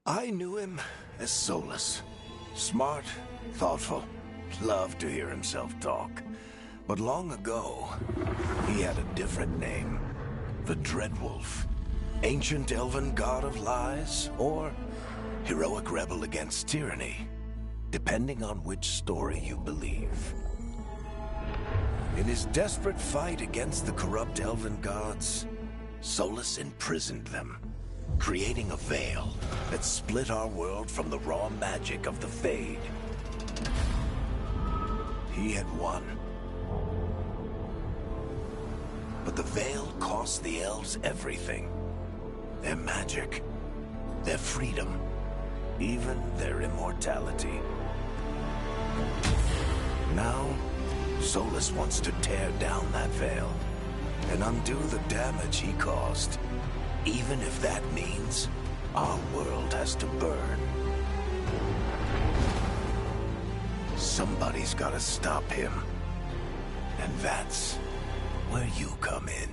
I knew him as Solus. Smart, thoughtful, loved to hear himself talk. But long ago, he had a different name. The Dreadwolf. Ancient elven god of lies, or heroic rebel against tyranny, depending on which story you believe. In his desperate fight against the corrupt elven gods, Solus imprisoned them, creating a veil that split our world from the raw magic of the Fade. He had won. But the veil cost the elves everything. Their magic, their freedom, even their immortality. Now, Solus wants to tear down that veil and undo the damage he caused, even if that means our world has to burn. Somebody's gotta stop him, and that's where you come in.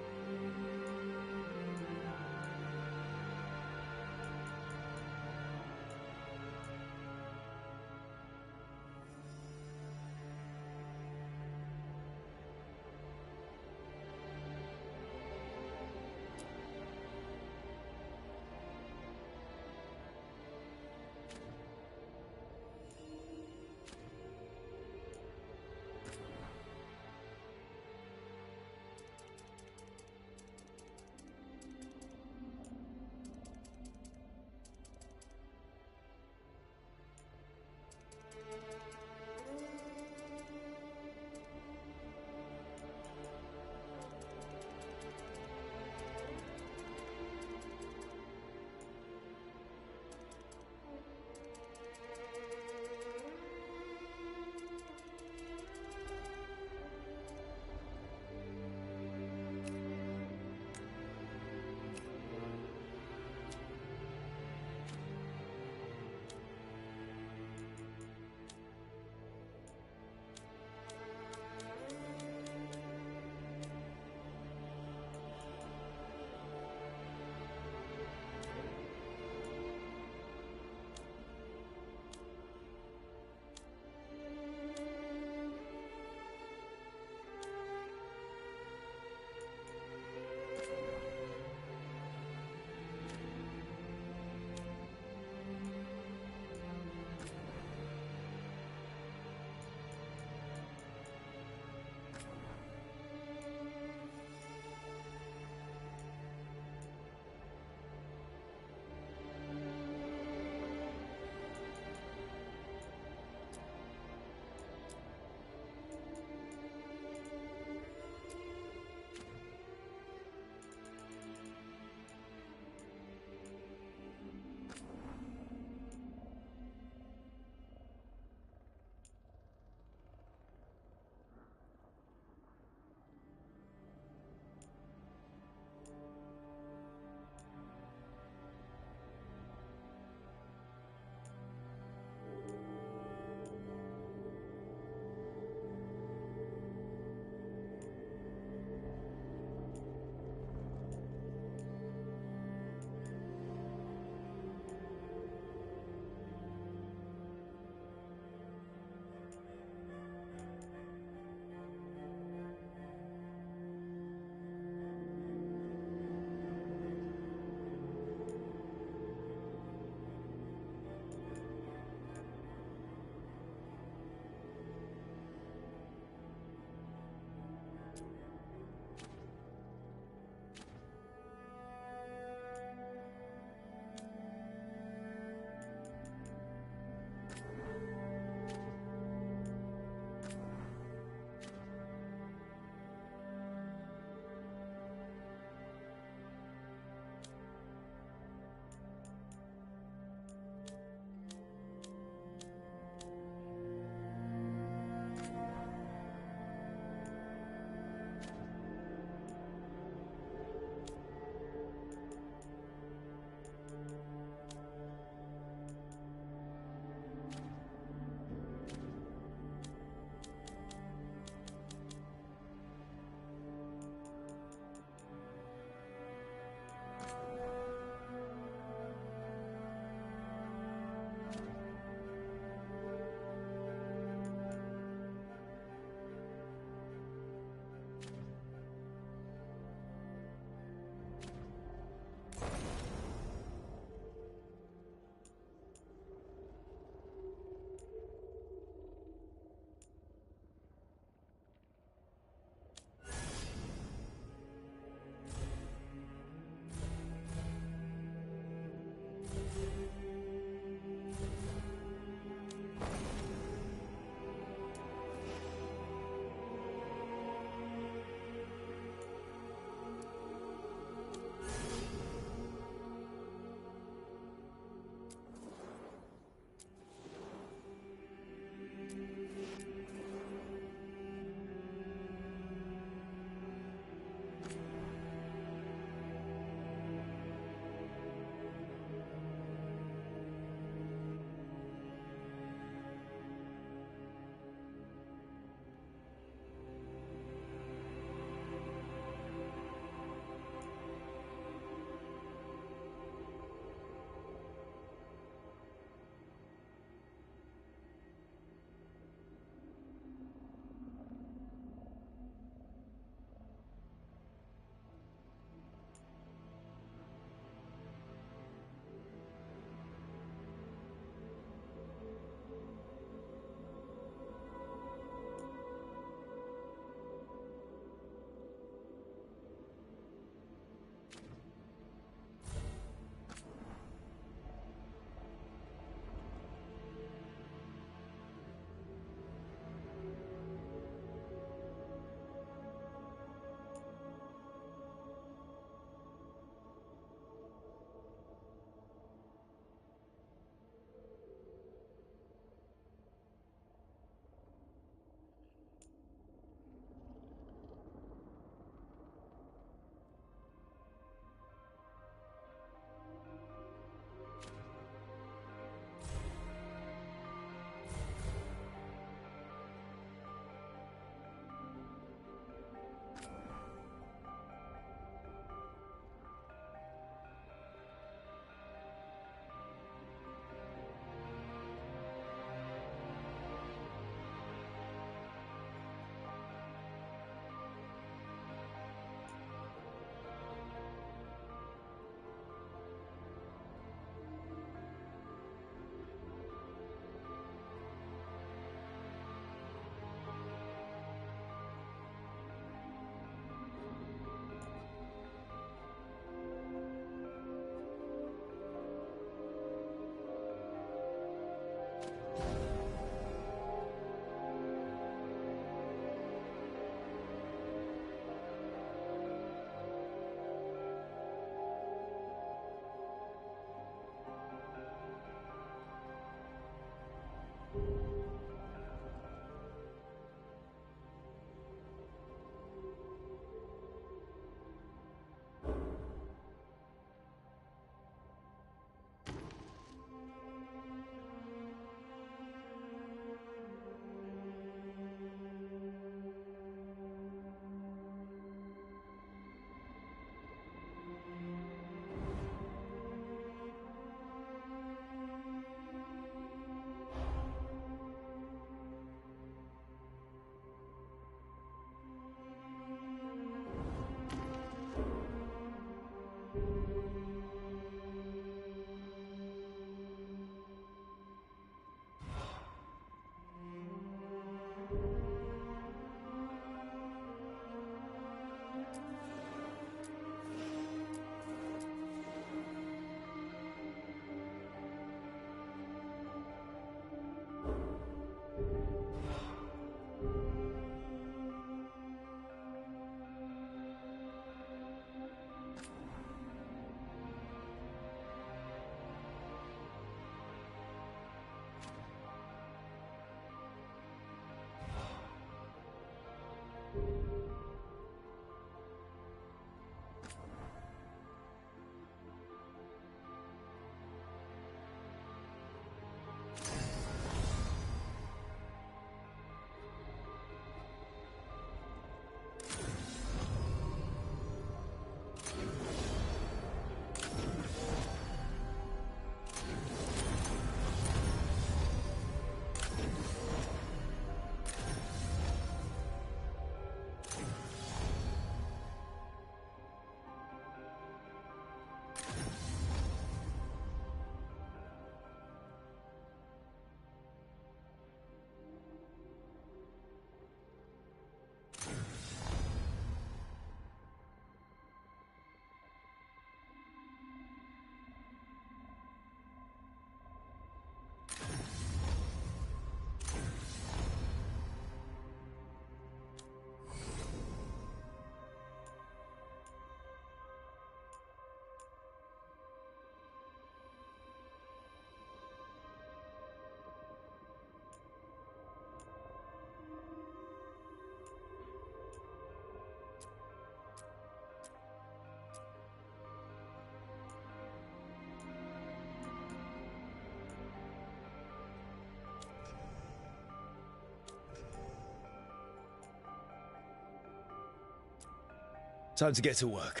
Time to get to work.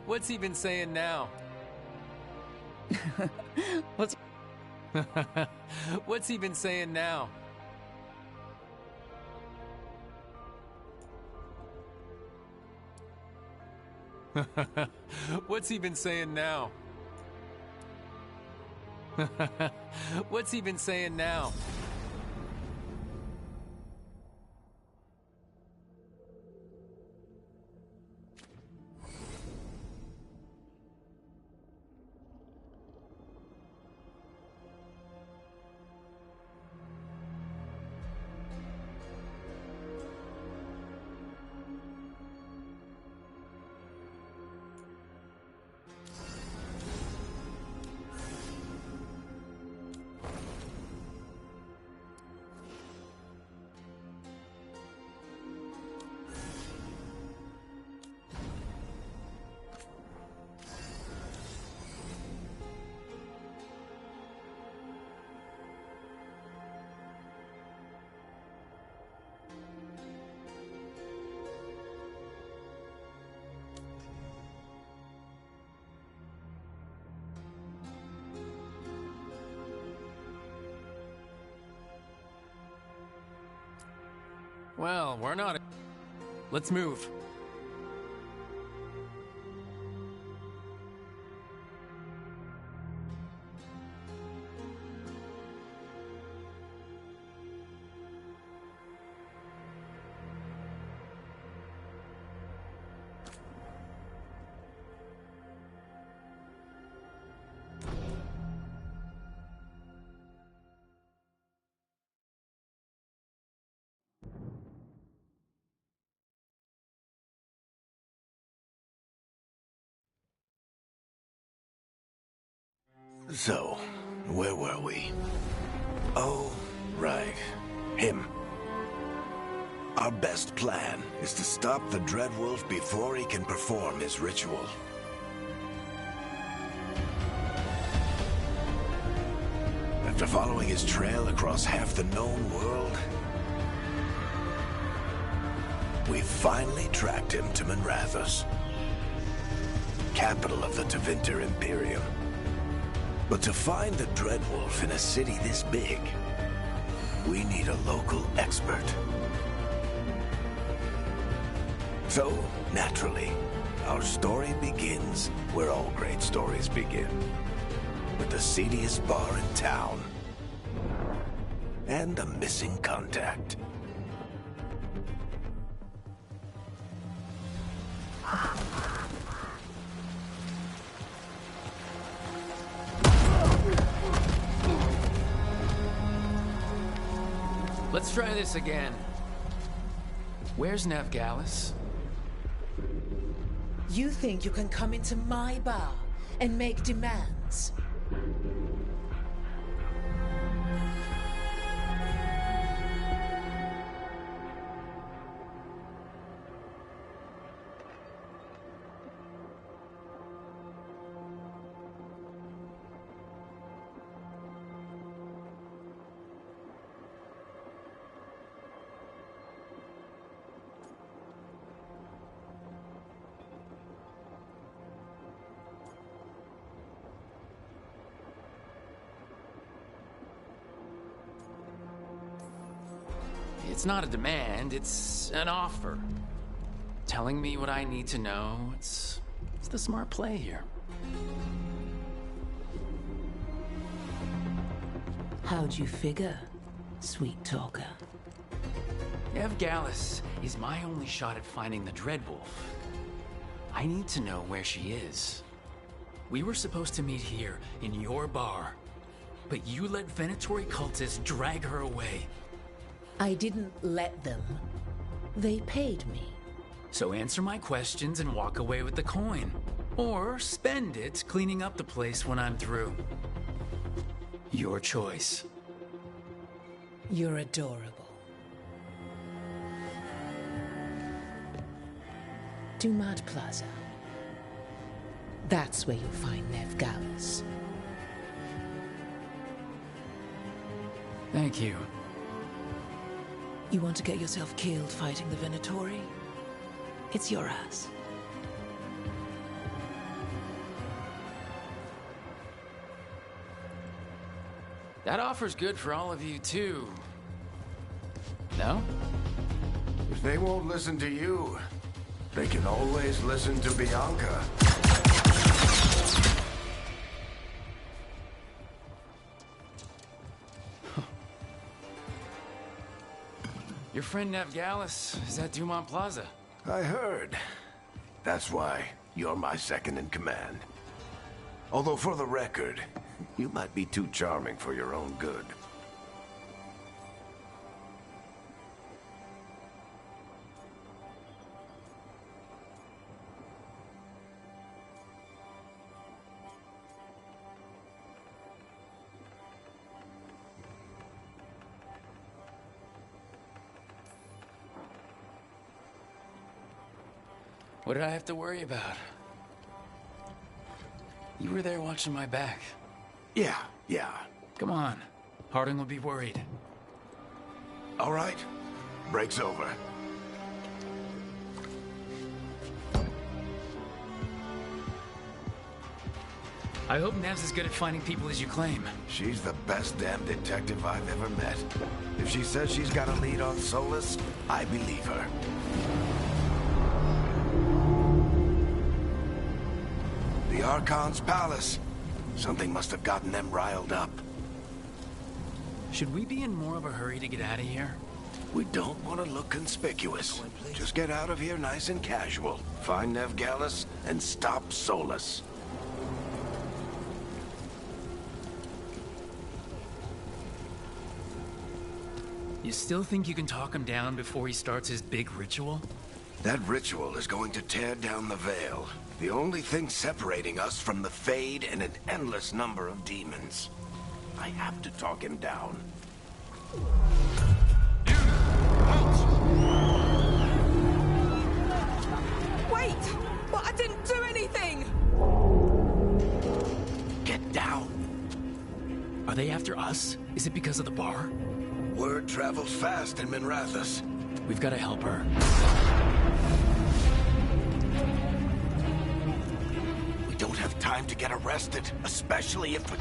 What's he been saying now? What's What's he been saying now? What's he been saying now? What's he been saying now? Well, we're not. Let's move. So, where were we? Oh, right. Him. Our best plan is to stop the Dreadwolf before he can perform his ritual. After following his trail across half the known world, we finally tracked him to Manrathus, capital of the Tevinter Imperium. But to find the Dreadwolf in a city this big, we need a local expert. So, naturally, our story begins where all great stories begin. With the seediest bar in town. And a missing contact. Let's try this again. Where's Nevgalis? You think you can come into my bar and make demands? It's not a demand, it's an offer. Telling me what I need to know, it's the smart play here. How'd you figure, sweet talker? Nevgalis is my only shot at finding the Dreadwolf. I need to know where she is. We were supposed to meet here, in your bar. But you let Venatori cultists drag her away. I didn't let them. They paid me. So answer my questions and walk away with the coin. Or spend it cleaning up the place when I'm through. Your choice. You're adorable. Dumad Plaza. That's where you'll find Nevgalis. Thank you. You want to get yourself killed fighting the Venatori? It's your ass. That offer's good for all of you, too. No? If they won't listen to you, they can always listen to Bianca. Your friend Nev Gallus is at Dumont Plaza. I heard. That's why you're my second in command. Although for the record, you might be too charming for your own good. What did I have to worry about? You were there watching my back. Yeah. Come on. Harding will be worried. All right. Break's over. I hope Nev's as good at finding people as you claim. She's the best damn detective I've ever met. If she says she's got a lead on Solus, I believe her. The Archon's palace. Something must have gotten them riled up. Should we be in more of a hurry to get out of here? We don't want to look conspicuous. Just get out of here nice and casual. Find Nev Gallus and stop Solus. You still think you can talk him down before he starts his big ritual? That ritual is going to tear down the veil. The only thing separating us from the Fade and an endless number of demons. I have to talk him down. Wait! But I didn't do anything! Get down. Are they after us? Is it because of the bar? Word travels fast in Minrathous. We've got to help her. We don't have time to get arrested, especially if we...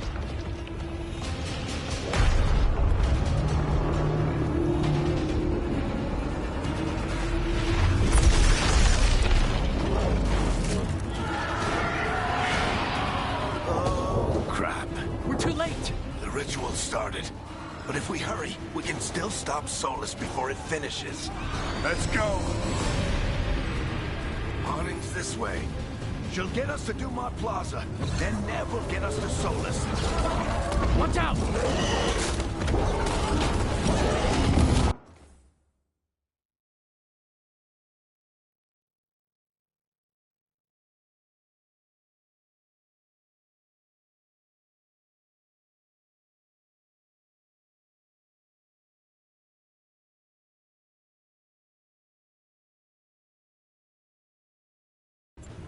Oh, crap. We're too late! The ritual started. But if we hurry, we can still stop Solus before it finishes. Let's go! Harding's this way. She'll get us to Dumont Plaza. Then Nev will get us to Solus. Watch out!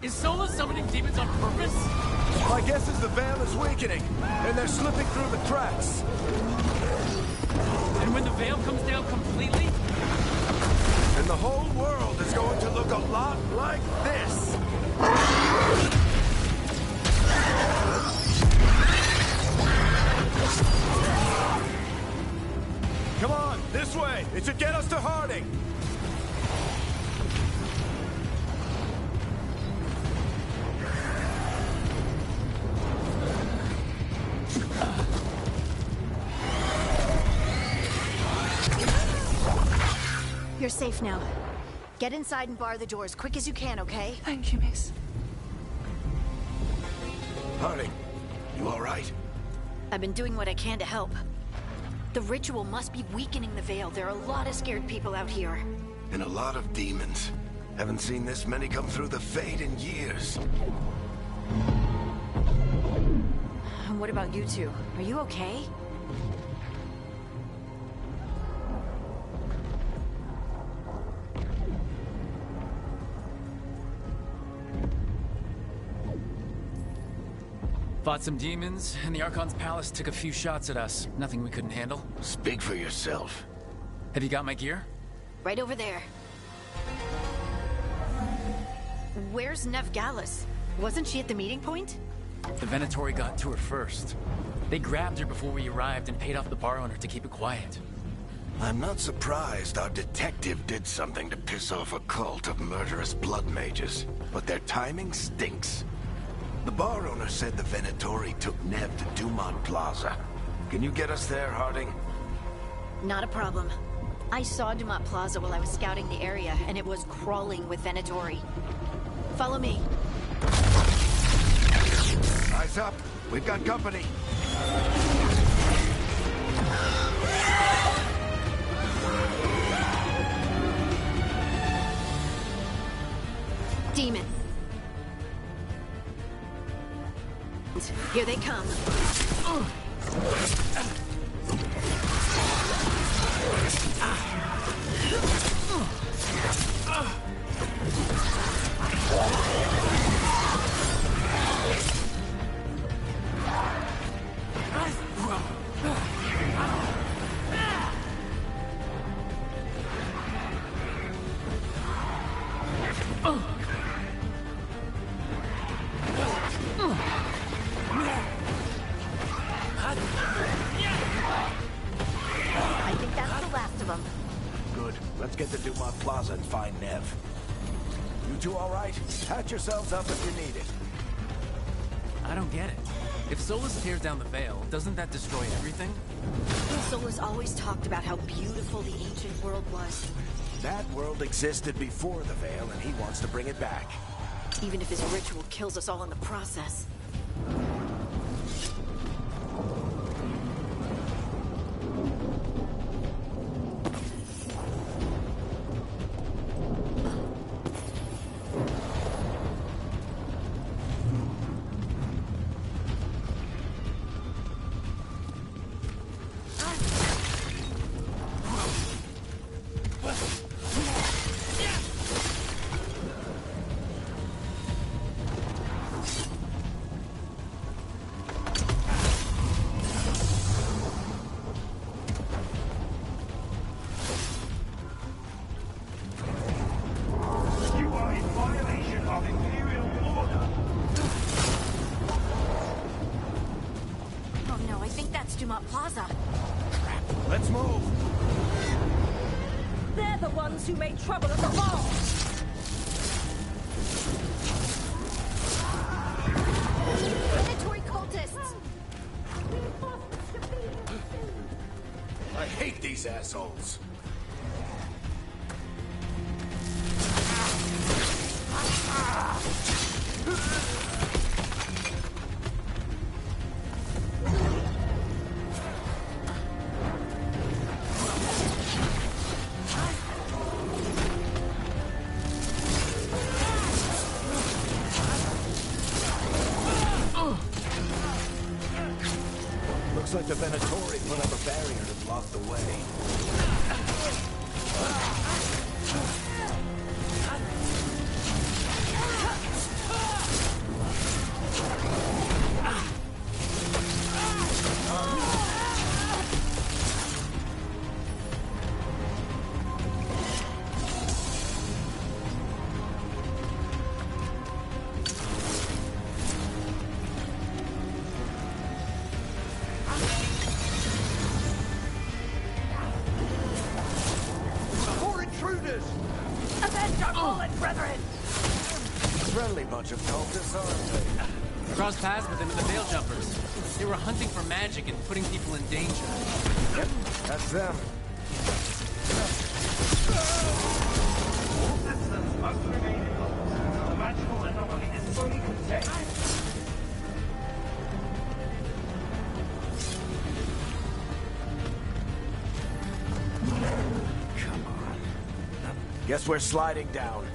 Is Solus summoning demons on purpose? My guess is the veil is weakening, and they're slipping through the cracks. And when the veil comes down completely? And the whole world is going to look a lot like this. Come on, this way. It should get us to Harding. You're safe now. Get inside and bar the door as quick as you can, okay? Thank you, miss. Harding, you all right? I've been doing what I can to help. The ritual must be weakening the veil. There are a lot of scared people out here. And a lot of demons. Haven't seen this many come through the Fade in years. And what about you two? Are you okay? Fought some demons, and the Archon's palace took a few shots at us. Nothing we couldn't handle. Speak for yourself. Have you got my gear? Right over there. Where's Nev Gallus? Wasn't she at the meeting point? The Venatori got to her first. They grabbed her before we arrived and paid off the bar owner to keep it quiet. I'm not surprised our detective did something to piss off a cult of murderous blood mages, but their timing stinks. The bar owner said the Venatori took Nev to Dumont Plaza. Can you get us there, Harding? Not a problem. I saw Dumont Plaza while I was scouting the area, and it was crawling with Venatori. Follow me. Eyes up. We've got company. Demon. Here they come. I think that's the last of them. Good. Let's get to Dumont Plaza and find Nev. You two all right? Patch yourselves up if you need it. I don't get it. If Solus tears down the Veil, doesn't that destroy everything? Solus always talked about how beautiful the ancient world was. That world existed before the Veil, and he wants to bring it back. Even if his ritual kills us all in the process. Dumont Plaza. Let's move! They're the ones who made trouble at the bar! Predatory cultists! I hate these assholes! Looks like the Venatori put up a barrier to block the way. Friendly bunch of cultists, aren't they? Crossed paths with them in the Veil Jumpers. They were hunting for magic and putting people in danger. That's them. All systems must remain in until the magical anomaly is fully contained. Come on. Guess we're sliding down.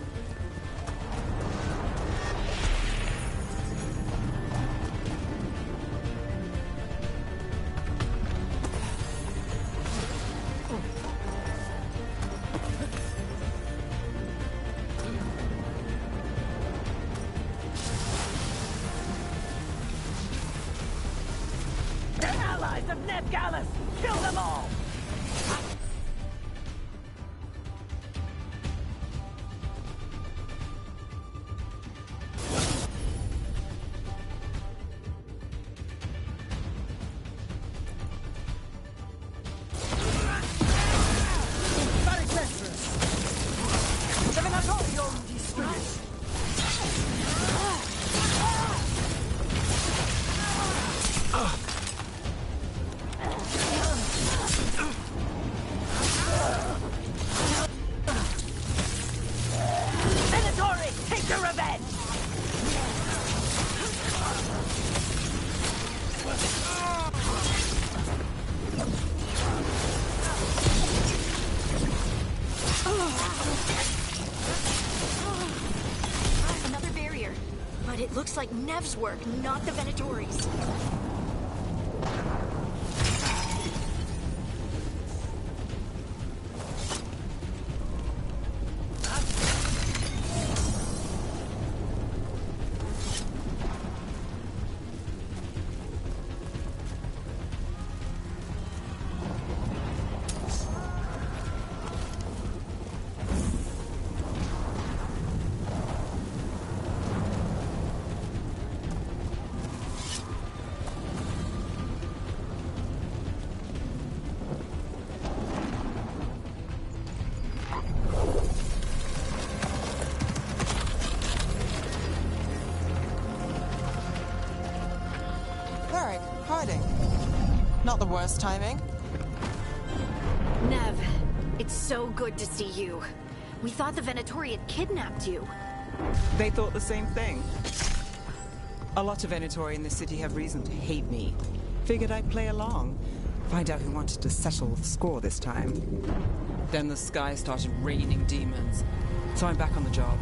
Of Nev Gallus! Kill them all! to revenge! Another barrier. But it looks like Nev's work, not the Venatori's. Not the worst timing. Nev, it's so good to see you. We thought the Venatori had kidnapped you. They thought the same thing. A lot of Venatori in this city have reason to hate me. Figured I'd play along. Find out who wanted to settle the score this time. Then the sky started raining demons. So I'm back on the job.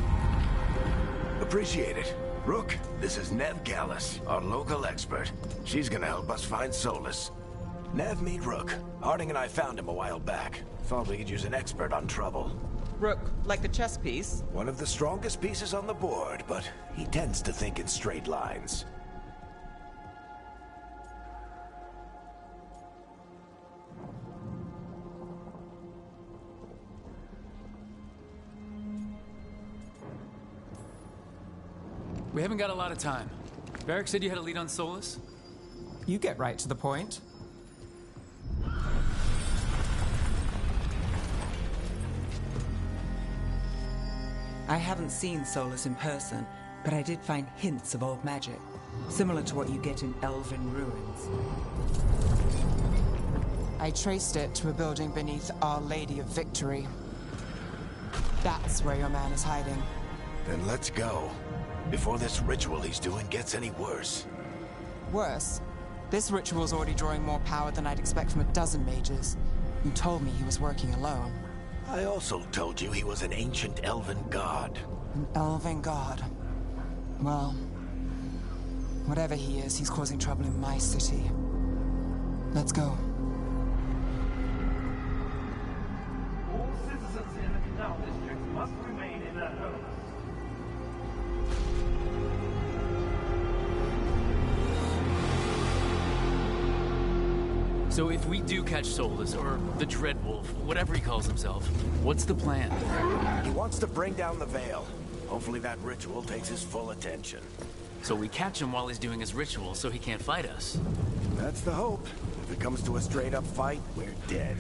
Appreciate it. Rook, this is Nev Gallus, our local expert. She's gonna help us find Solus. Nev, meet Rook. Harding and I found him a while back. Thought we could use an expert on trouble. Rook, like the chess piece? One of the strongest pieces on the board, but he tends to think in straight lines. We haven't got a lot of time. Varric said you had a lead on Solus? You get right to the point. I haven't seen Solus in person, but I did find hints of old magic, similar to what you get in elven ruins. I traced it to a building beneath Our Lady of Victory. That's where your man is hiding. Then let's go. Before this ritual he's doing gets any worse. Worse? This ritual's already drawing more power than I'd expect from a dozen mages. You told me he was working alone. I also told you he was an ancient elven god. An elven god. Well, whatever he is, he's causing trouble in my city. Let's go. All citizens in the Canal District must remain in their homes. So if we do catch Solus, or the Dreadwolf, whatever he calls himself, what's the plan? He wants to bring down the Veil. Hopefully that ritual takes his full attention. So we catch him while he's doing his ritual so he can't fight us. That's the hope. If it comes to a straight-up fight, we're dead.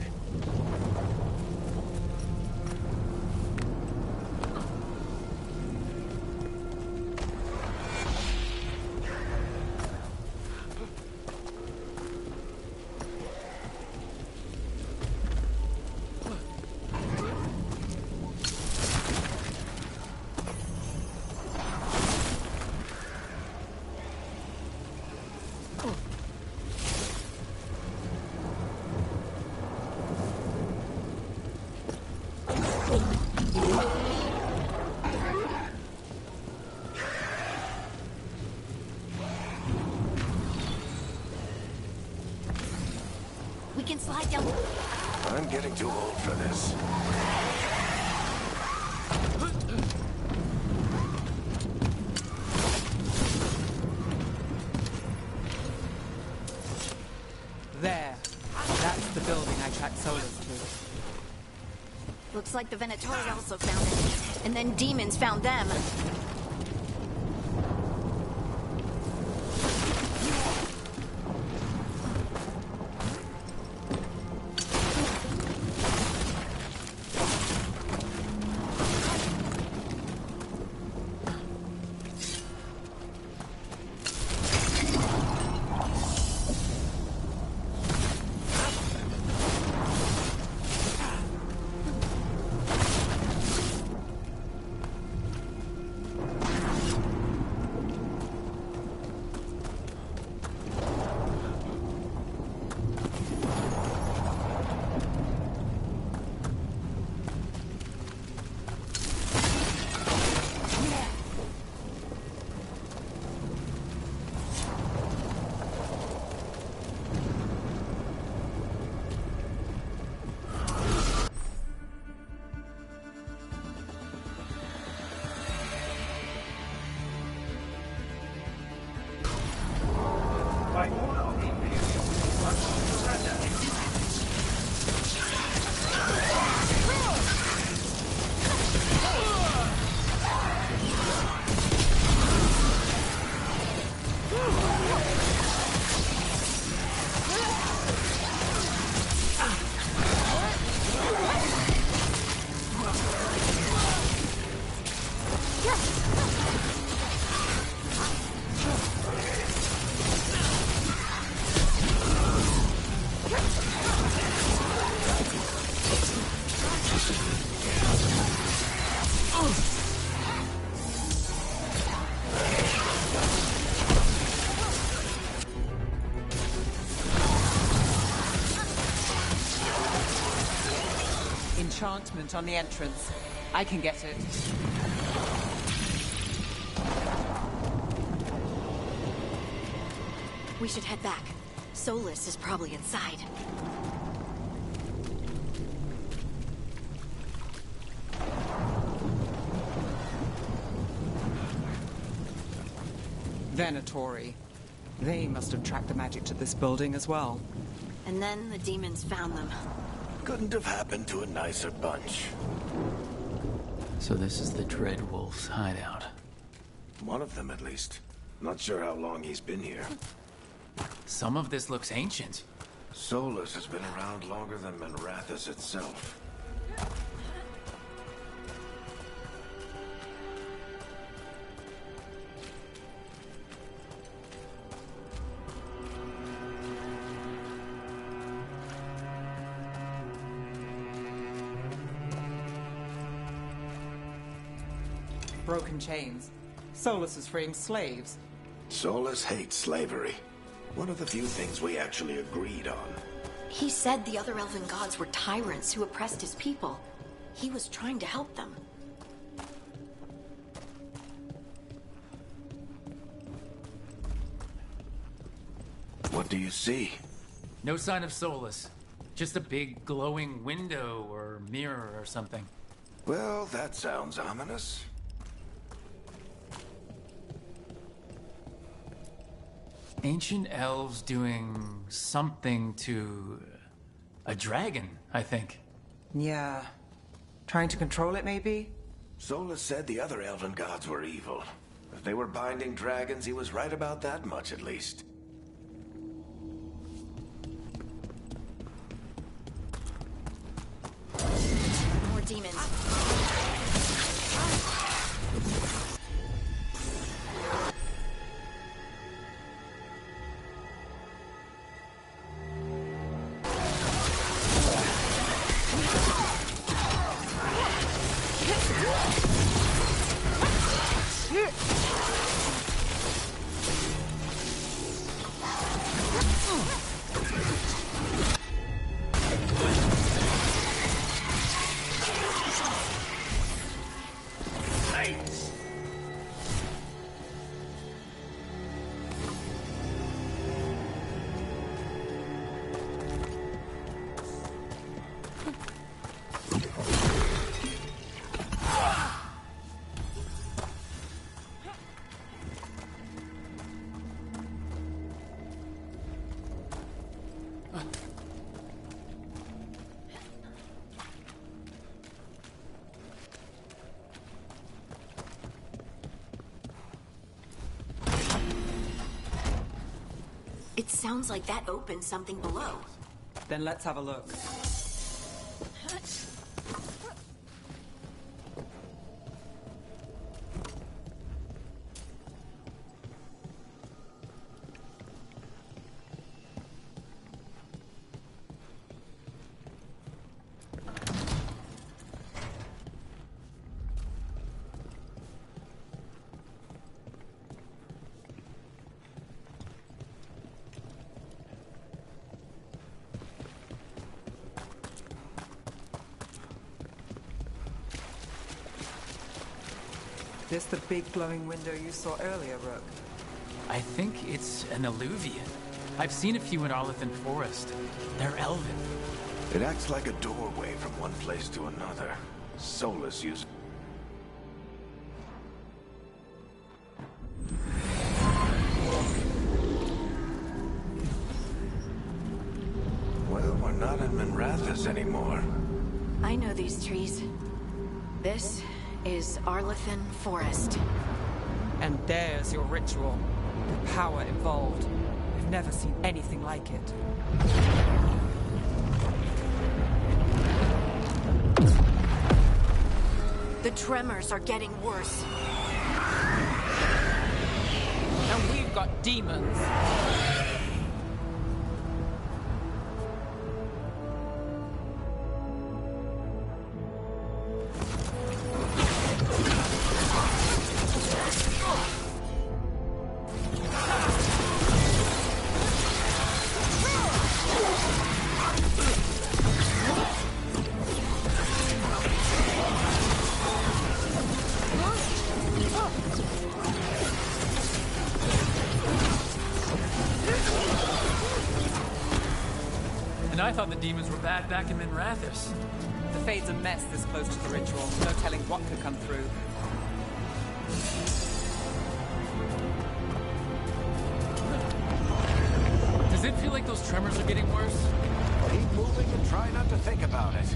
We can slide down. I'm getting too old for this. There. That's the building I tracked Solus to. Looks like the Venatori also found it. And then demons found them. Enchantment on the entrance. I can get it. We should head back. Solus is probably inside. Veilguard. They must have tracked the magic to this building as well. And then the demons found them. Couldn't have happened to a nicer bunch. So this is the Dreadwolf's hideout. One of them, at least. Not sure how long he's been here. Some of this looks ancient. Solus has been around longer than Manrathus itself. Broken chains. Solus is freeing slaves. Solus hates slavery. One of the few things we actually agreed on. He said the other elven gods were tyrants who oppressed his people. He was trying to help them. What do you see? No sign of Solus. Just a big glowing window or mirror or something. Well, that sounds ominous. Ancient elves doing something to a dragon, I think. Yeah. Trying to control it, maybe? Solus said the other elven gods were evil. If they were binding dragons, he was right about that much, at least. More demons. It sounds like that opened something below. Then let's have a look. This the big glowing window you saw earlier, Rook? I think it's an alluvian. I've seen a few in Arlethan Forest. They're elven. It acts like a doorway from one place to another. Solus used... Well, we're not in Manrathus anymore. I know these trees. This is Arlethan Forest. And there's your ritual. The power involved. I've never seen anything like it. The tremors are getting worse. And we've got demons. I thought the demons were bad back in Minrathis. The Fade's a mess this close to the ritual. No telling what could come through. Does it feel like those tremors are getting worse? Keep moving and try not to think about it.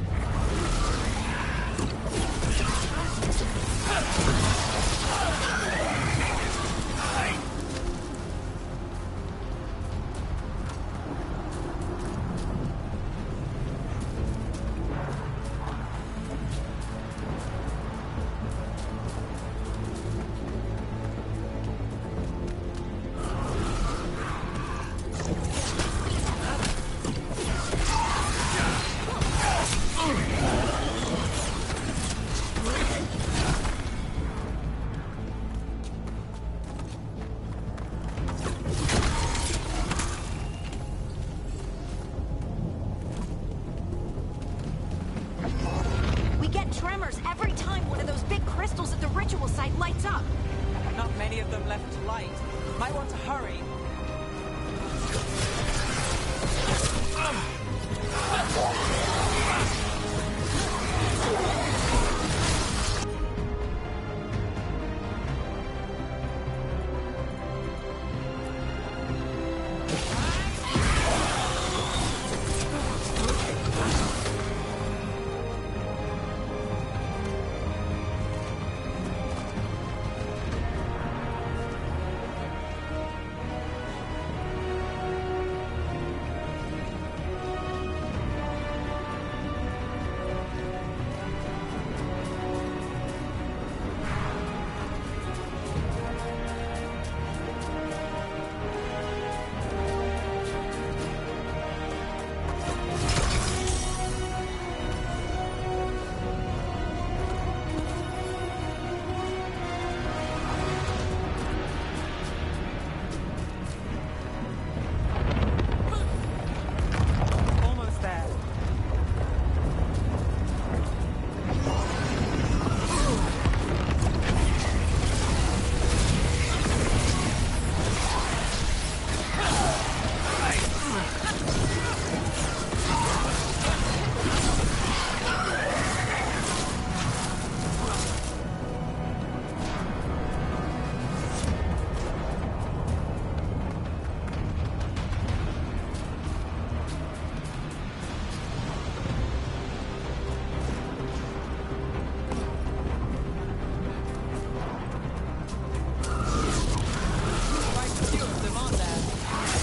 Tremors every time one of those big crystals at the ritual site lights up. Not many of them left to light. Might want to hurry.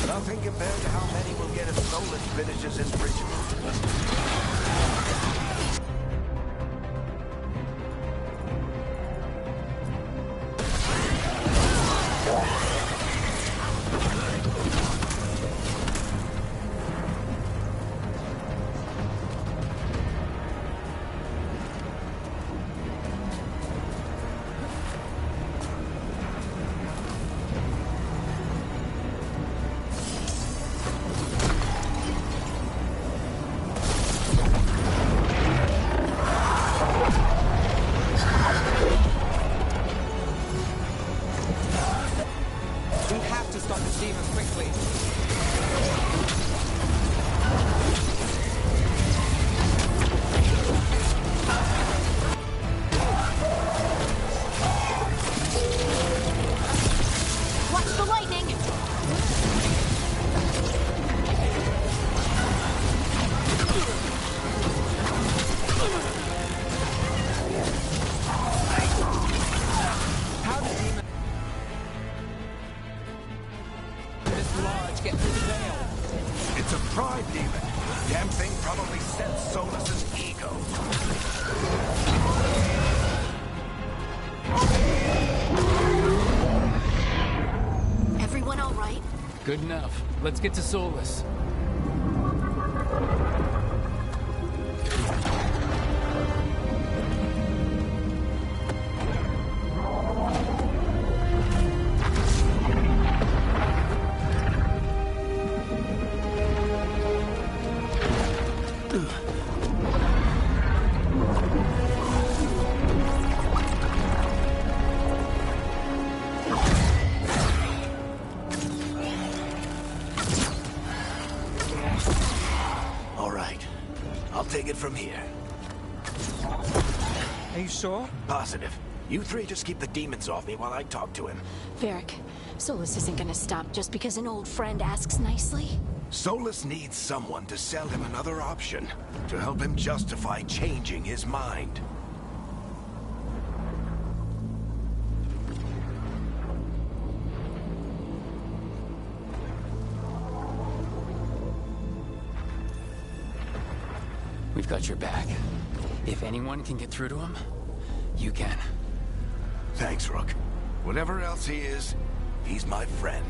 Nothing compared to how many will get as Solus finishes his ritual. It's a pride demon. Damn thing probably sensed Solus's ego. Everyone all right? Good enough. Let's get to Solus. from here. Are you sure? Positive. You three just keep the demons off me while I talk to him. Varric, Solus isn't gonna stop just because an old friend asks nicely. Solus needs someone to sell him another option, to help him justify changing his mind. We've got your back. If anyone can get through to him, you can. Thanks, Rook. Whatever else he is, he's my friend.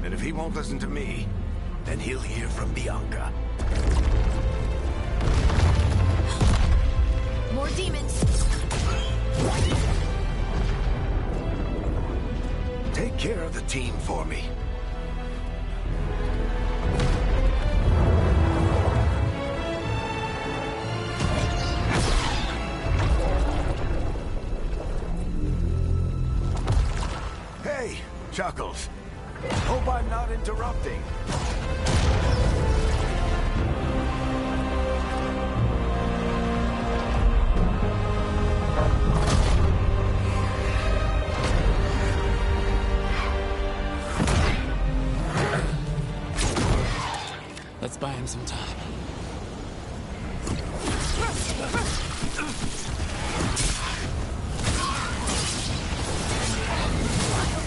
And if he won't listen to me, then he'll hear from Bianca. More demons! Take care of the team for me. Hey, Chuckles. Hope I'm not interrupting. Let's buy him some time.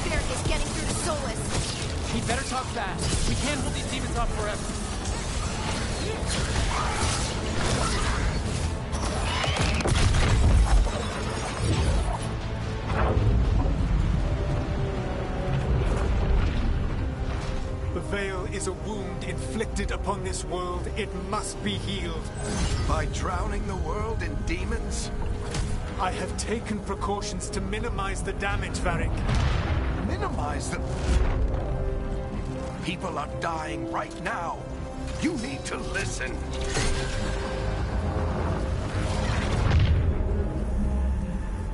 Varric is getting through to Solus. He better talk fast. We can't hold these demons off forever. The Veil is a wound inflicted upon this world. It must be healed. By drowning the world in demons? I have taken precautions to minimize the damage, Varric. Minimize the... People are dying right now. You need to listen.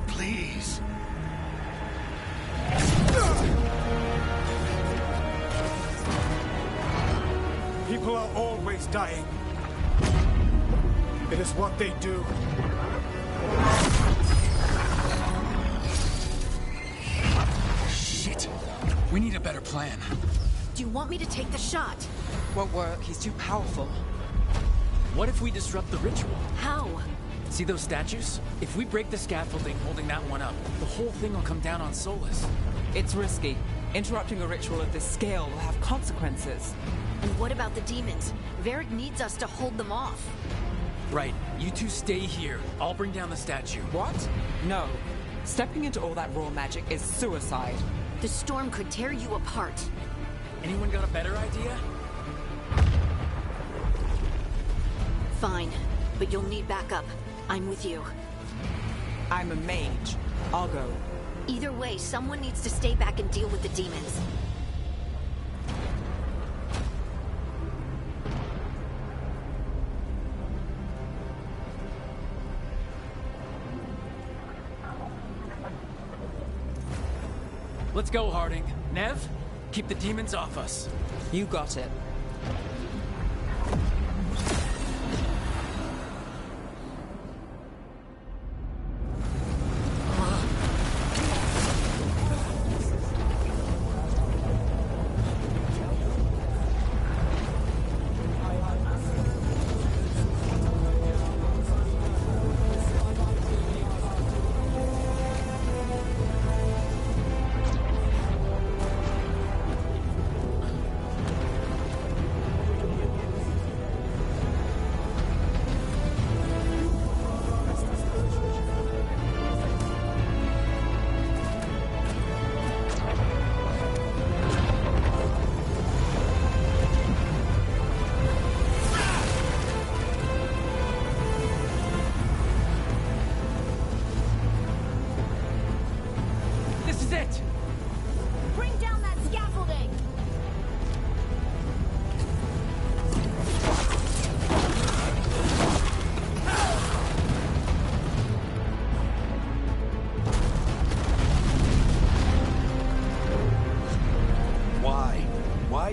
Please. People are always dying. It is what they do. Shit. We need a better plan. Do you want me to take the shot? Won't work. He's too powerful. What if we disrupt the ritual? How? See those statues? If we break the scaffolding holding that one up, the whole thing will come down on Solus. It's risky. Interrupting a ritual of this scale will have consequences. And what about the demons? Varric needs us to hold them off. Right. You two stay here. I'll bring down the statue. What? No. Stepping into all that raw magic is suicide. The storm could tear you apart. Anyone got a better idea? Fine, but you'll need backup. I'm with you. I'm a mage. I'll go. Either way, someone needs to stay back and deal with the demons. Let's go, Harding. Nev, keep the demons off us. You got it.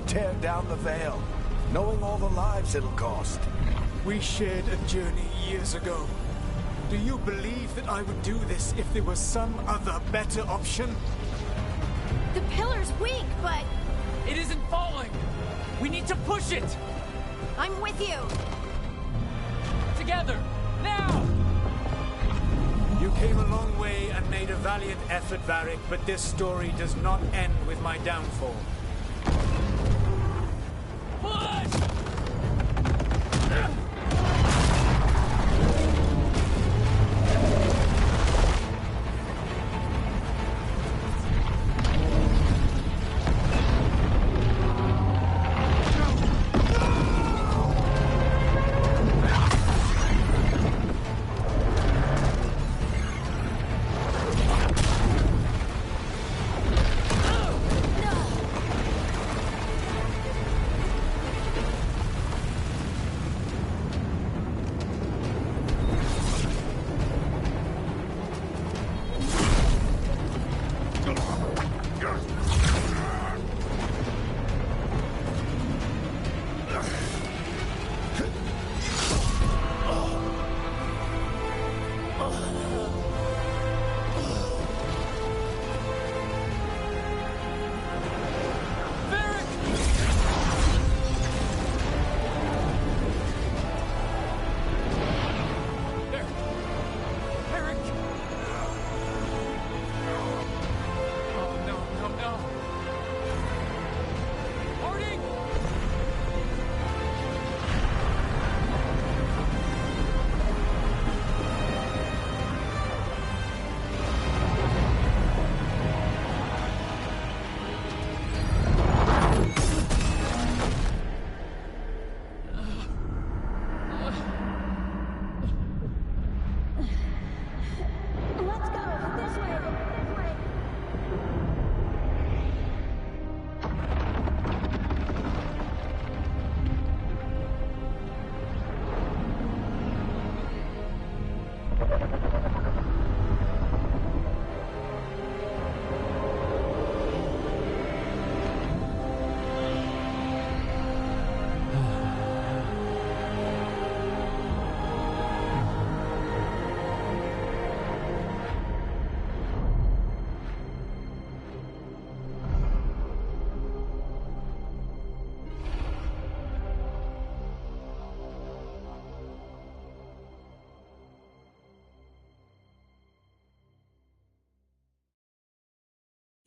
Tear down the Veil, knowing all the lives it'll cost. We shared a journey years ago. Do you believe that I would do this if there was some other better option? The pillar's weak, but It isn't falling! We need to push it! I'm with you. Together! Now! You came a long way and made a valiant effort, Varric, but this story does not end with my downfall. Push!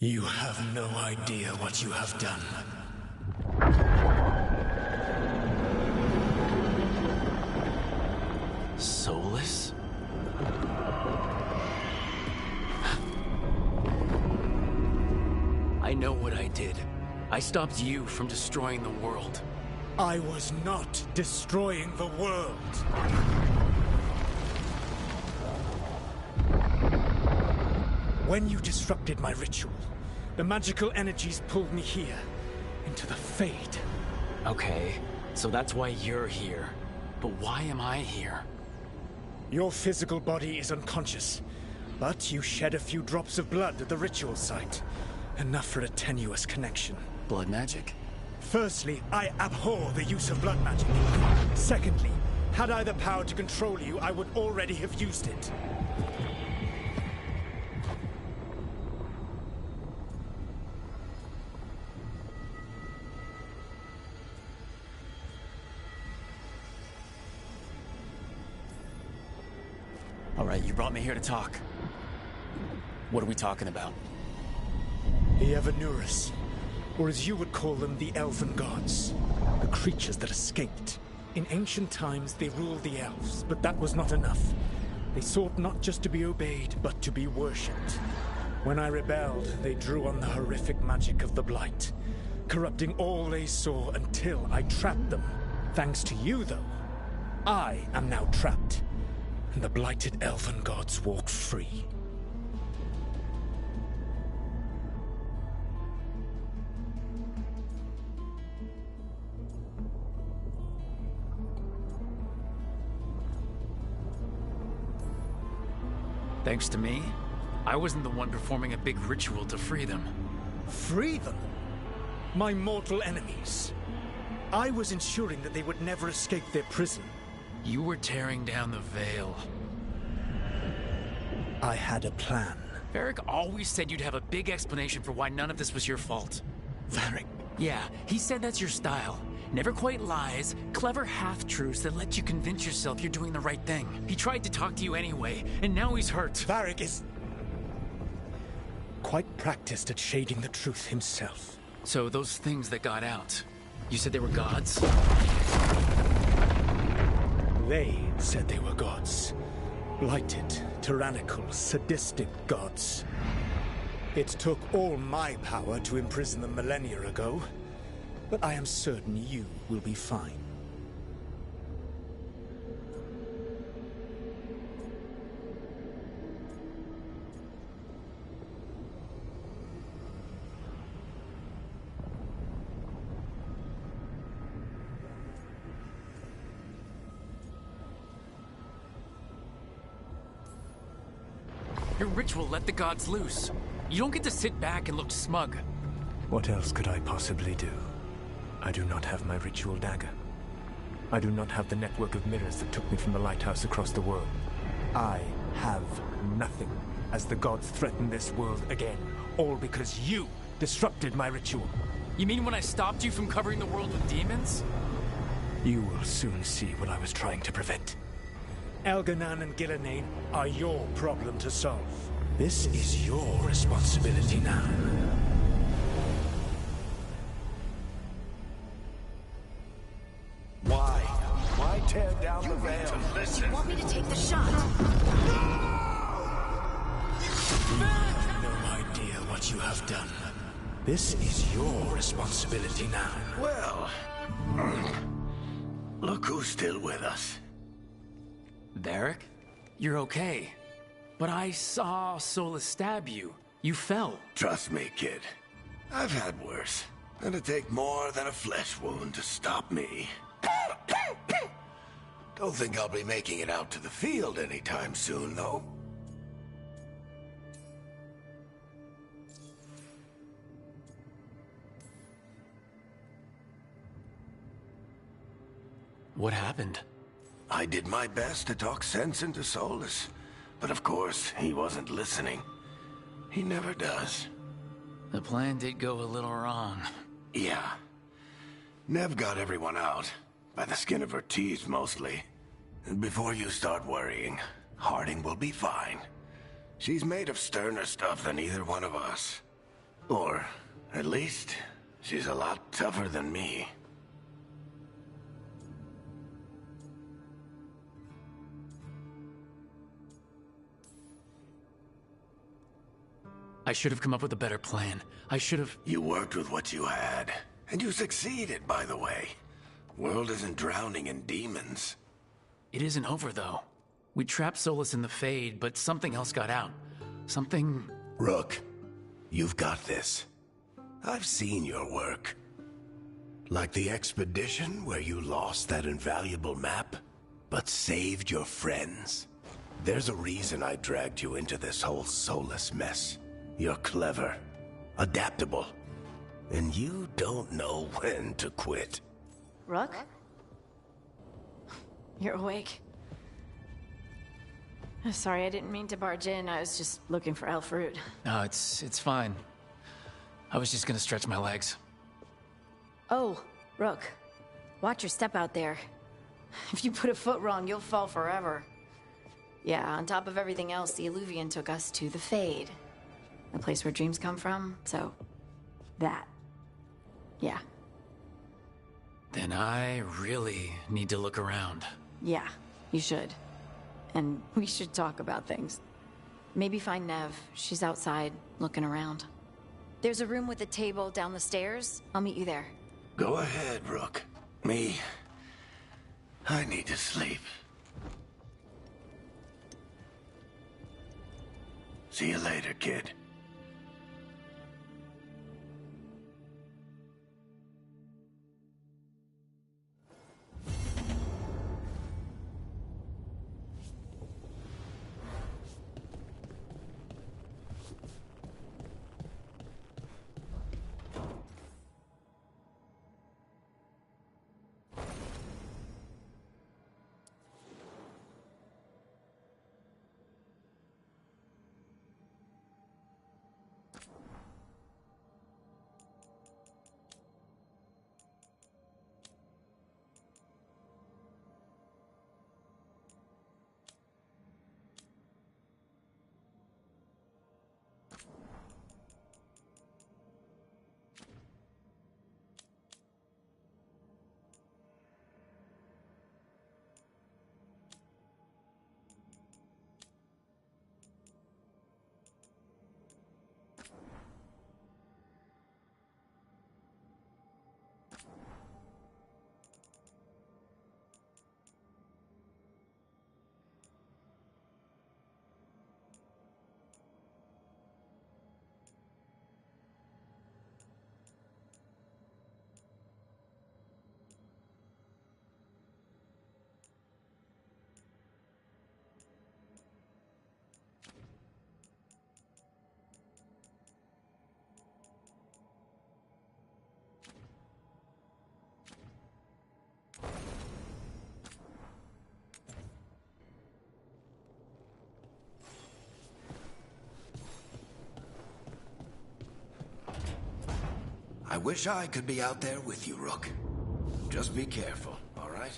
You have no idea what you have done. Soulless? I know what I did. I stopped you from destroying the world. I was not destroying the world. When you disrupted my ritual, the magical energies pulled me here, into the Fade. Okay, so that's why you're here. But why am I here? Your physical body is unconscious, but you shed a few drops of blood at the ritual site. Enough for a tenuous connection. Blood magic? Firstly, I abhor the use of blood magic. Secondly, had I the power to control you, I would already have used it. All right, you brought me here to talk. What are we talking about? The Evanurus, or as you would call them, the Elven Gods. The creatures that escaped. In ancient times, they ruled the elves, but that was not enough. They sought not just to be obeyed, but to be worshipped. When I rebelled, they drew on the horrific magic of the Blight, corrupting all they saw until I trapped them. Thanks to you, though, I am now trapped, and the blighted Elven Gods walk free. Thanks to me, I wasn't the one performing a big ritual to free them. Free them? My mortal enemies. I was ensuring that they would never escape their prison. You were tearing down the Veil. I had a plan. Varric always said you'd have a big explanation for why none of this was your fault. Varric. Yeah, he said that's your style. Never quite lies, clever half-truths that let you convince yourself you're doing the right thing. He tried to talk to you anyway, and now he's hurt. Varric is quite practiced at shading the truth himself. So those things that got out, you said they were gods? They said they were gods. Blighted, tyrannical, sadistic gods. It took all my power to imprison them millennia ago, but I am certain you will be fine. Your ritual let the gods loose. You don't get to sit back and look smug. What else could I possibly do? I do not have my ritual dagger. I do not have the network of mirrors that took me from the lighthouse across the world. I have nothing as the gods threaten this world again, all because you disrupted my ritual. You mean when I stopped you from covering the world with demons? You will soon see what I was trying to prevent. Elganan and Gillenane are your problem to solve. This is your responsibility now. Why? Why tear down the veil? You want me to take the shot? You have no idea what you have done. This is your responsibility now. Well, look who's still with us. Varric? You're okay. But I saw Solus stab you. You fell. Trust me, kid. I've had worse. It'd take more than a flesh wound to stop me. Don't think I'll be making it out to the field anytime soon, though. What happened? I did my best to talk sense into Solus, but of course, he wasn't listening. He never does. The plan did go a little wrong. Yeah. Nev got everyone out, by the skin of her teeth mostly. And before you start worrying, Harding will be fine. She's made of sterner stuff than either one of us. Or, at least, she's a lot tougher than me. I should have come up with a better plan. I should have... You worked with what you had. And you succeeded, by the way. World isn't drowning in demons. It isn't over, though. We trapped Solus in the Fade, but something else got out. Something... Rook, you've got this. I've seen your work. Like the expedition where you lost that invaluable map, but saved your friends. There's a reason I dragged you into this whole Solus mess. You're clever, adaptable, and you don't know when to quit. Rook? You're awake. Sorry, I didn't mean to barge in. I was just looking for elf fruit. No, it's fine. I was just gonna stretch my legs. Oh, Rook. Watch your step out there. If you put a foot wrong, you'll fall forever. Yeah, on top of everything else, the Illuvian took us to the Fade. The place where dreams come from, so... that. Yeah. Then I really need to look around. Yeah, you should. And we should talk about things. Maybe find Nev. She's outside, looking around. There's a room with a table down the stairs. I'll meet you there. Go ahead, Rook. Me, I need to sleep. See you later, kid. I wish I could be out there with you, Rook. Just be careful, all right?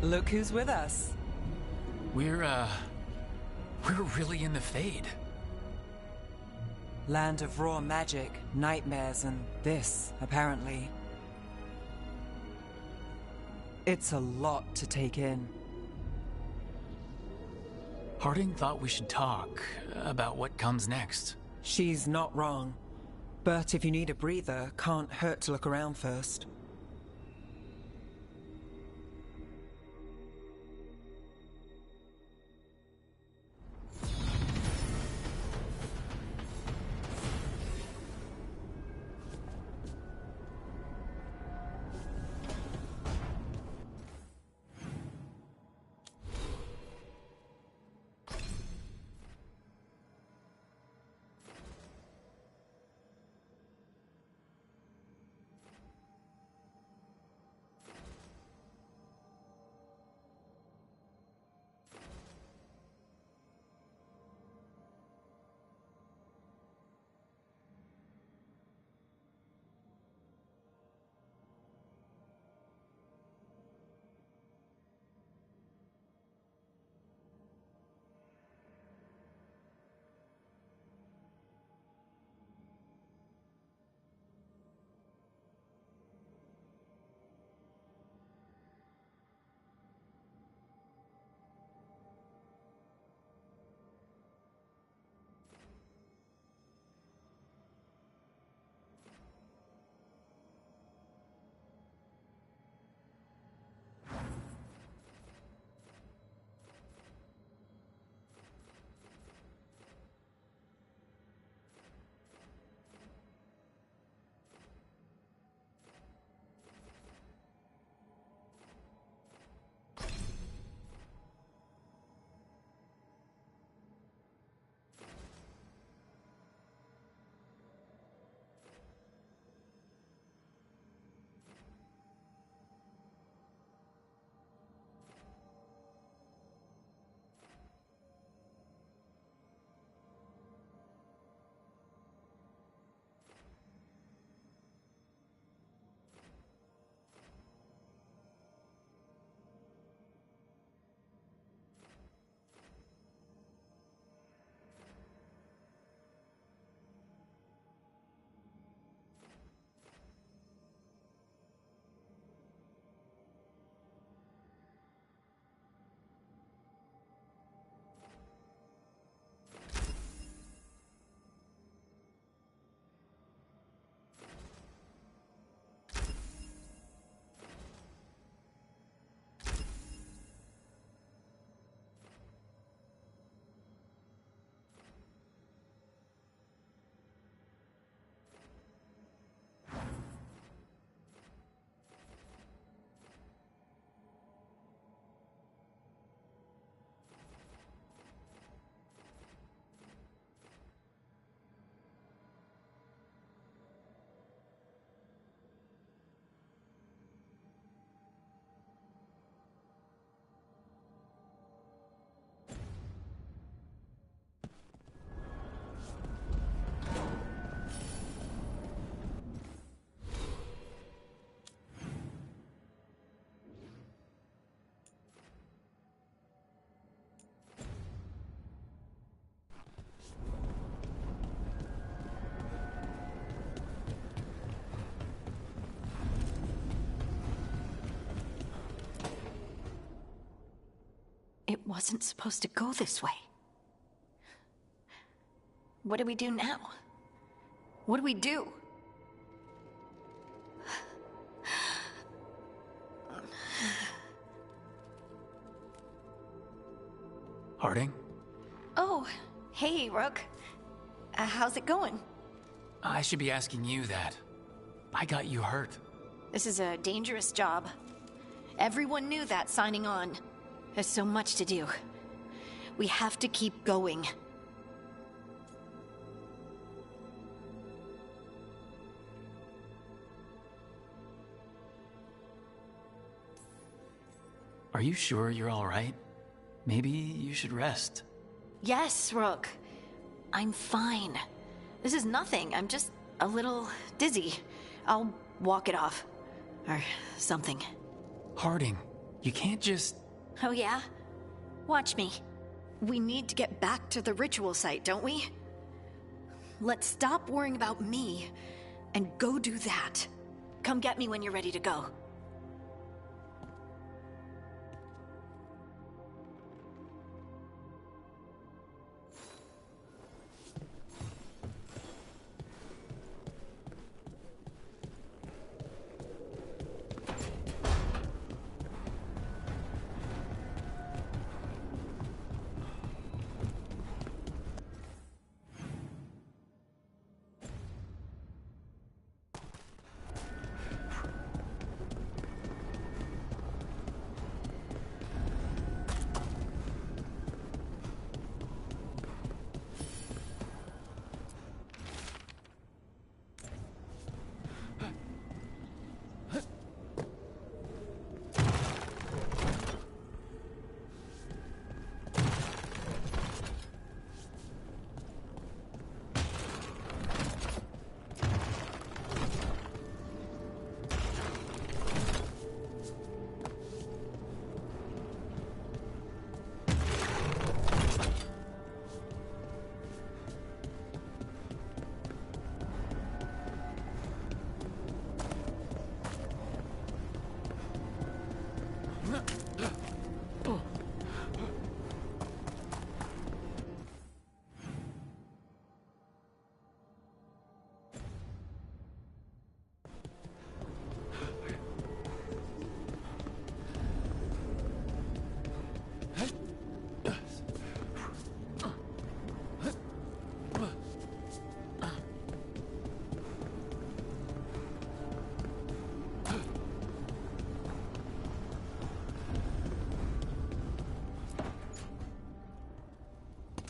Look who's with us. We're really in the Fade. Land of raw magic, nightmares, and this, apparently. It's a lot to take in. Harding thought we should talk about what comes next. She's not wrong. But if you need a breather, can't hurt to look around first. wasn't supposed to go this way. What do we do now? What do we do? Harding? Oh, hey, Rook. How's it going? I should be asking you that. I got you hurt. This is a dangerous job. Everyone knew that signing on. There's so much to do. We have to keep going. Are you sure you're all right? Maybe you should rest. Yes, Rook. I'm fine. This is nothing. I'm just a little dizzy. I'll walk it off. Or something. Harding, you can't just... Oh yeah? Watch me. We need to get back to the ritual site, don't we? Let's stop worrying about me and go do that. Come get me when you're ready to go.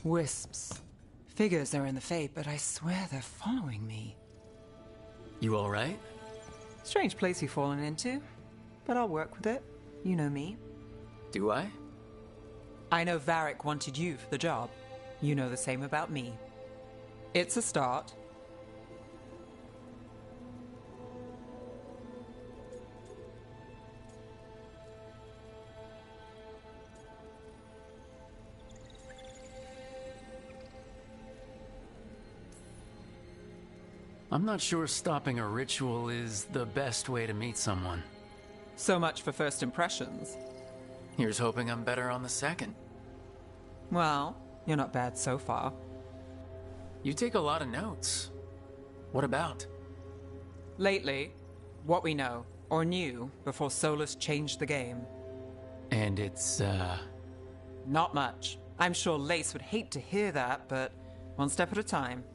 Wisps. Figures are in the Fate, but I swear they're following me. You all right? Strange place you've fallen into, but I'll work with it. You know me. Do I? I know Varric wanted you for the job. You know the same about me. It's a start. I'm not sure stopping a ritual is the best way to meet someone. So much for first impressions. Here's hoping I'm better on the second. Well, you're not bad so far. You take a lot of notes. What about? Lately, what we know, or knew, before Solus changed the game. And it's, Not much. I'm sure Lace would hate to hear that, but one step at a time.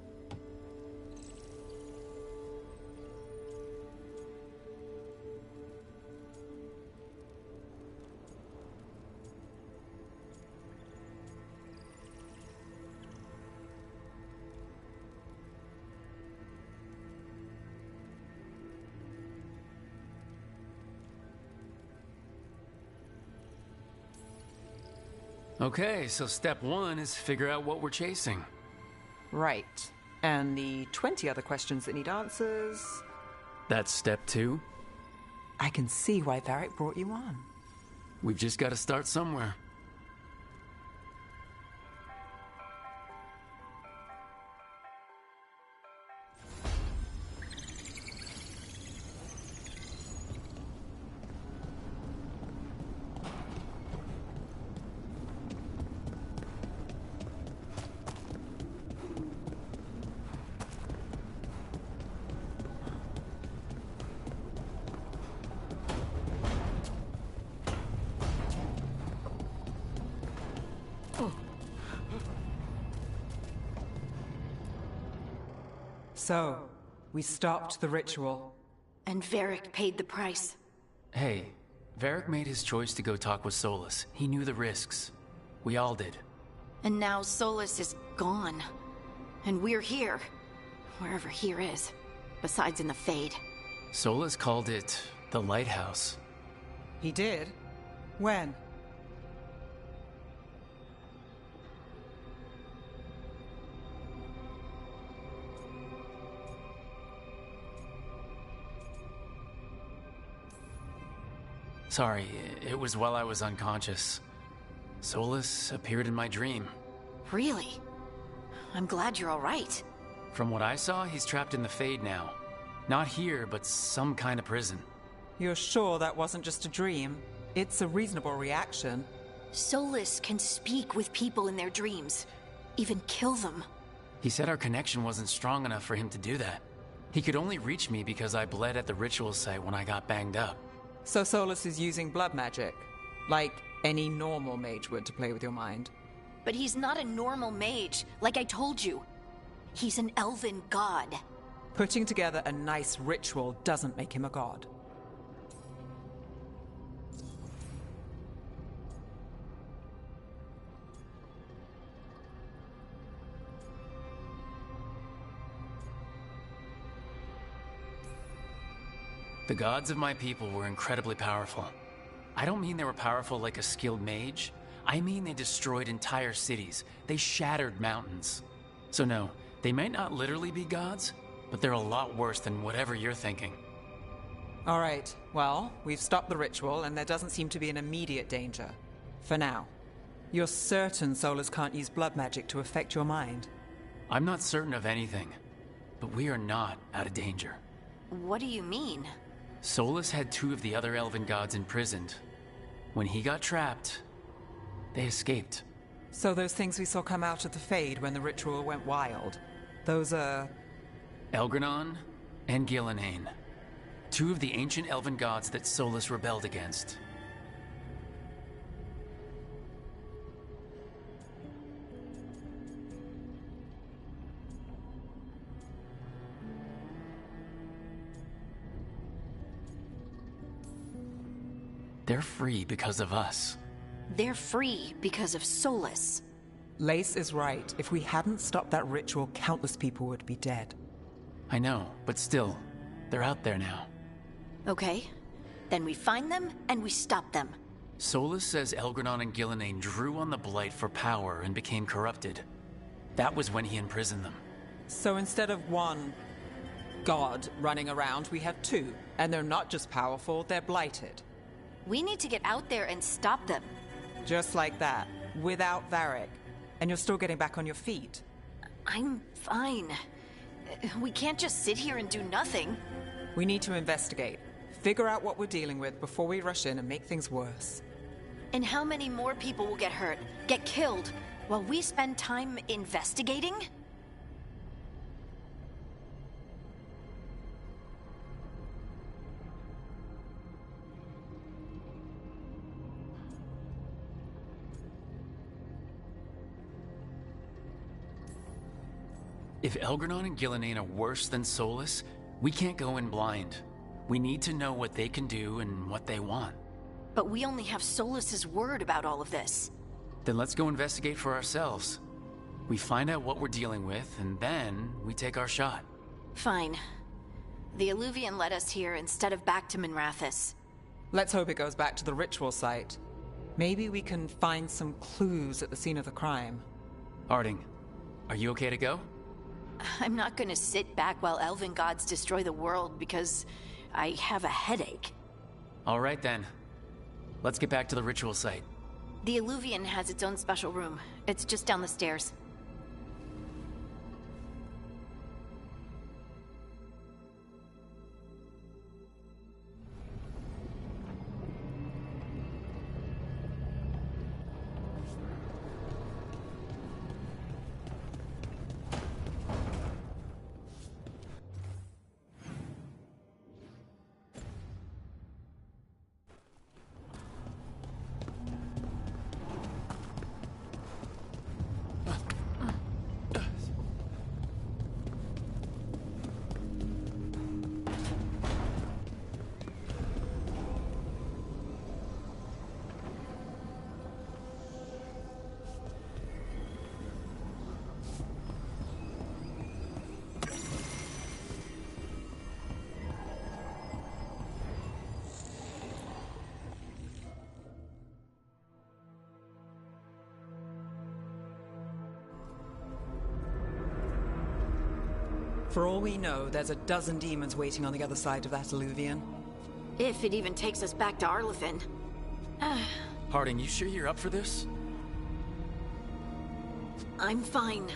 Okay, so step one is figure out what we're chasing. Right. And the 20 other questions that need answers... That's step two. I can see why Varric brought you on. We've just got to start somewhere. So, we stopped the ritual. And Varric paid the price. Hey, Varric made his choice to go talk with Solus. He knew the risks. We all did. And now Solus is gone. And we're here. Wherever here is. Besides in the Fade. Solus called it the Lighthouse. He did? When? Sorry, it was while I was unconscious. Solus appeared in my dream. Really? I'm glad you're all right. From what I saw, he's trapped in the Fade now. Not here, but some kind of prison. You're sure that wasn't just a dream? It's a reasonable reaction. Solus can speak with people in their dreams. Even kill them. He said our connection wasn't strong enough for him to do that. He could only reach me because I bled at the ritual site when I got banged up. So Solus is using blood magic, like any normal mage would to play with your mind. But he's not a normal mage, like I told you. He's an elven god. Putting together a nice ritual doesn't make him a god. The gods of my people were incredibly powerful. I don't mean they were powerful like a skilled mage. I mean they destroyed entire cities. They shattered mountains. So no, they might not literally be gods, but they're a lot worse than whatever you're thinking. All right, well, we've stopped the ritual and there doesn't seem to be an immediate danger. For now. You're certain Solus can't use blood magic to affect your mind? I'm not certain of anything, but we are not out of danger. What do you mean? Solus had 2 of the other elven gods imprisoned. When he got trapped, they escaped. So those things we saw come out of the Fade when the ritual went wild, those are... Elgranon and Gillenane. 2 of the ancient elven gods that Solus rebelled against. They're free because of us. They're free because of Solus. Lace is right. If we hadn't stopped that ritual, countless people would be dead. I know, but still, they're out there now. Okay. Then we find them and we stop them. Solus says Elgranon and Gillenane drew on the Blight for power and became corrupted. That was when he imprisoned them. So instead of one god running around, we have 2. And they're not just powerful, they're blighted. We need to get out there and stop them. Just like that, without Varric. And you're still getting back on your feet. I'm fine. We can't just sit here and do nothing. We need to investigate. Figure out what we're dealing with before we rush in and make things worse. And how many more people will get hurt, get killed, while we spend time investigating? If Elgranon and Gillenane are worse than Solus, we can't go in blind. We need to know what they can do and what they want. But we only have Solus's word about all of this. Then let's go investigate for ourselves. We find out what we're dealing with, and then we take our shot. Fine. The Illuvian led us here instead of back to Minrathous. Let's hope it goes back to the ritual site. Maybe we can find some clues at the scene of the crime. Harding, are you okay to go? I'm not gonna sit back while elven gods destroy the world because I have a headache. All right then. Let's get back to the ritual site. The Illuvian has its own special room. It's just down the stairs. For all we know, there's a dozen demons waiting on the other side of that alluvion. If it even takes us back to Arlethan. Harding, you sure you're up for this? I'm fine.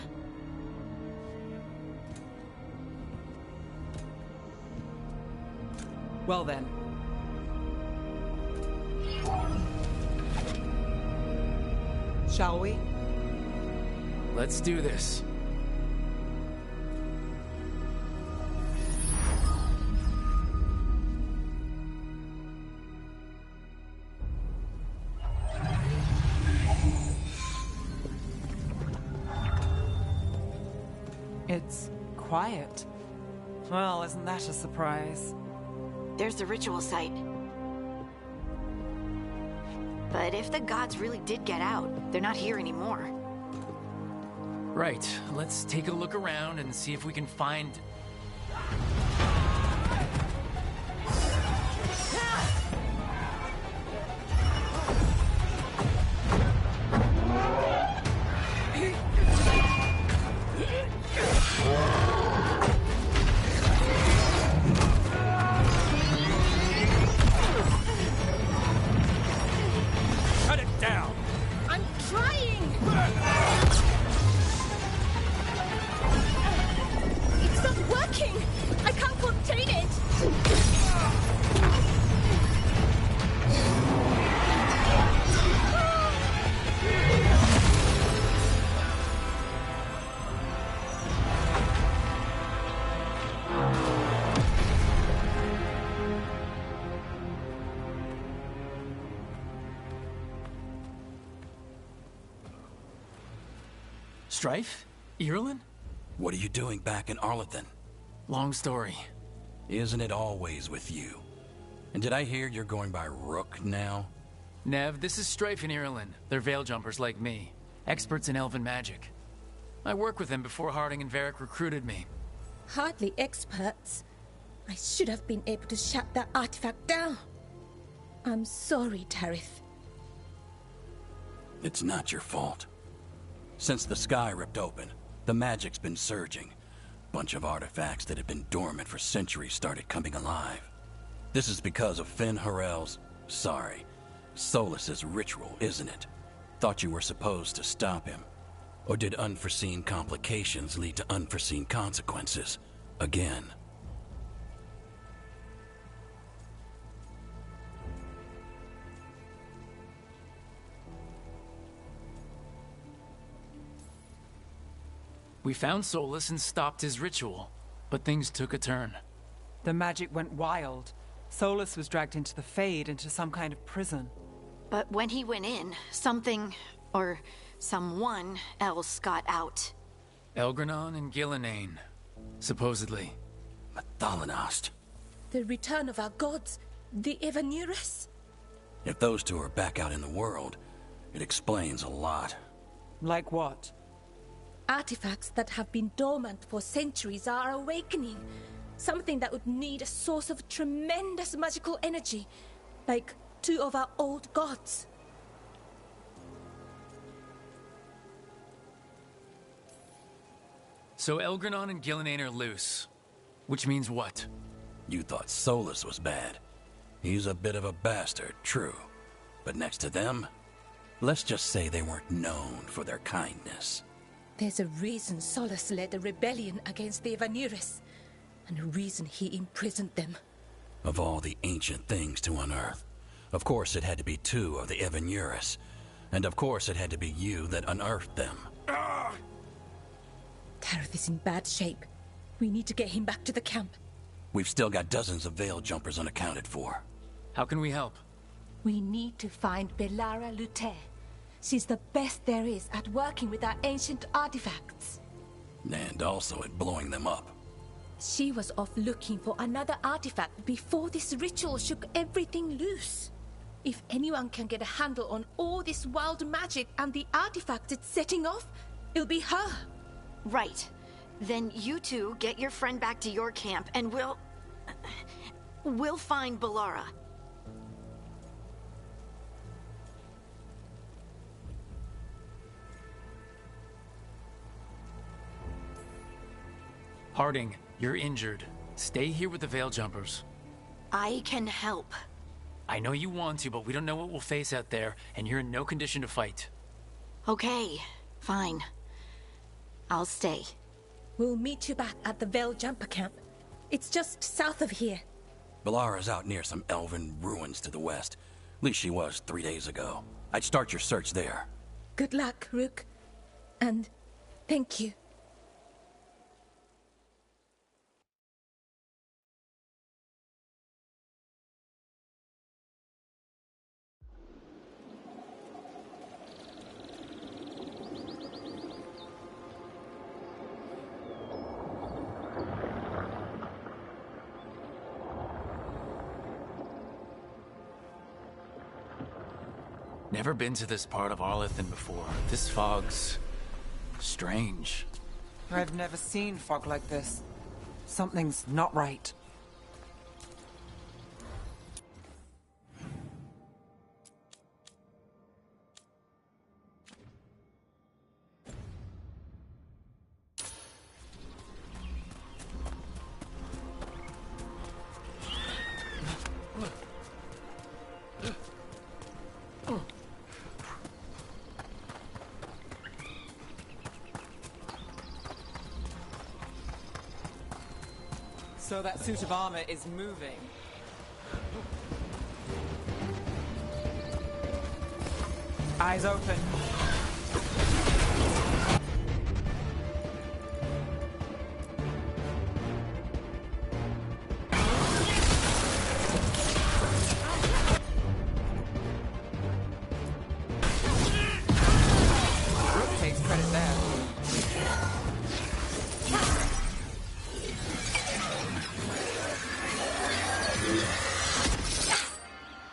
Well then. Shall we? Let's do this. It's quiet. Well, isn't that a surprise? There's the ritual site. But if the gods really did get out, they're not here anymore. Right, let's take a look around and see if we can find... Cut it down! I'm trying! It's not working! I can't contain it! Strife? Irulan? What are you doing back in Arlethan? Long story. Isn't it always with you? And did I hear you're going by Rook now? Nev, this is Strife and Irulan. They're veil jumpers like me. Experts in elven magic. I worked with them before Harding and Varric recruited me. Hardly experts. I should have been able to shut that artifact down. I'm sorry, Tarith. It's not your fault. Since the sky ripped open, the magic's been surging. Bunch of artifacts that had been dormant for centuries started coming alive. This is because of Finn Harel's... Solus's ritual, isn't it? Thought you were supposed to stop him. Or did unforeseen complications lead to unforeseen consequences? Again. We found Solus and stopped his ritual, but things took a turn. The magic went wild. Solus was dragged into the Fade, into some kind of prison. But when he went in, something, or someone else got out. Elgranon and Gillenane, supposedly. Mathalanost. The return of our gods, the Evanurus. If those two are back out in the world, it explains a lot. Like what? Artifacts that have been dormant for centuries are awakening. Something that would need a source of tremendous magical energy, like two of our old gods. So Elgranon and Gillenane are loose. Which means what? You thought Solus was bad. He's a bit of a bastard, true. But next to them, let's just say they weren't known for their kindness. There's a reason Solus led a rebellion against the Evanurus, and a reason he imprisoned them. Of all the ancient things to unearth, of course it had to be two of the Evanurus. And of course it had to be you that unearthed them. Tarith is in bad shape. We need to get him back to the camp. We've still got dozens of veil jumpers unaccounted for. How can we help? We need to find Belara Luther. She's the best there is at working with our ancient artifacts. And also at blowing them up. She was off looking for another artifact before this ritual shook everything loose. If anyone can get a handle on all this wild magic and the artifacts it's setting off, it'll be her. Right. Then you two get your friend back to your camp and we'll find Belara. Harding, You're injured. Stay here with the Veil Jumpers. I can help. I know you want to, but we don't know what we'll face out there, and you're in no condition to fight. Okay, fine. I'll stay. We'll meet you back at the Veil Jumper camp. It's just south of here. Ballara's out near some elven ruins to the west. At least she was 3 days ago. I'd start your search there. Good luck, Rook. And thank you. Never been to this part of Arlethan before. This fog's strange. I've never seen fog like this. Something's not right. So that suit of armor is moving. Eyes open. Rook takes credit there.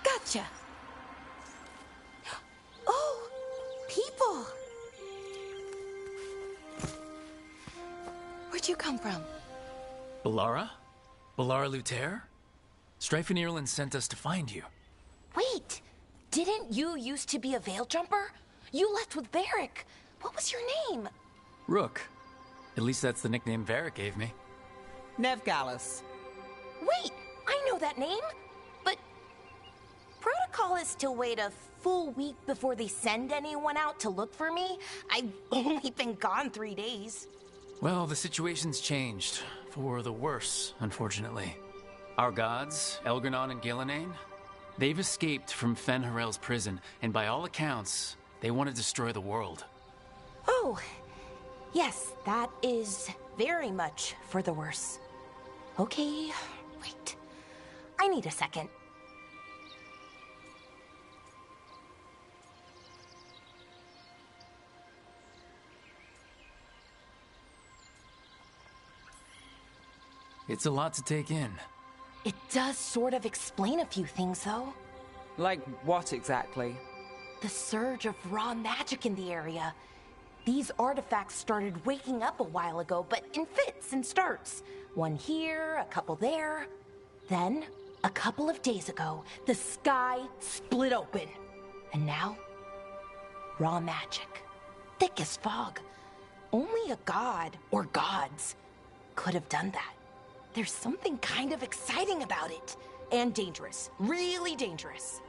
Gotcha. Oh, people. Where'd you come from? Bora? Bora Luther? Strife and Ireland sent us to find you. Wait, didn't you used to be a Veil Jumper? You left with Varric. What was your name? Rook. At least that's the nickname Varric gave me. Nev Gallus. Wait, I know that name. But protocol is to wait a full week before they send anyone out to look for me. I've only been gone 3 days. Well, the situation's changed. For the worse, unfortunately. Our gods, Elgranon and Gillenane, they've escaped from Fen'Harel's prison, and by all accounts, they want to destroy the world. Oh, yes, that is very much for the worse. Okay, wait. I need a second. It's a lot to take in. It does sort of explain a few things, though. Like what exactly? The surge of raw magic in the area. These artifacts started waking up a while ago, but in fits and starts. One here, a couple there. Then, a couple of days ago, the sky split open. And now, raw magic. Thick as fog. Only a god, or gods, could have done that. There's something kind of exciting about it. And dangerous. Really dangerous.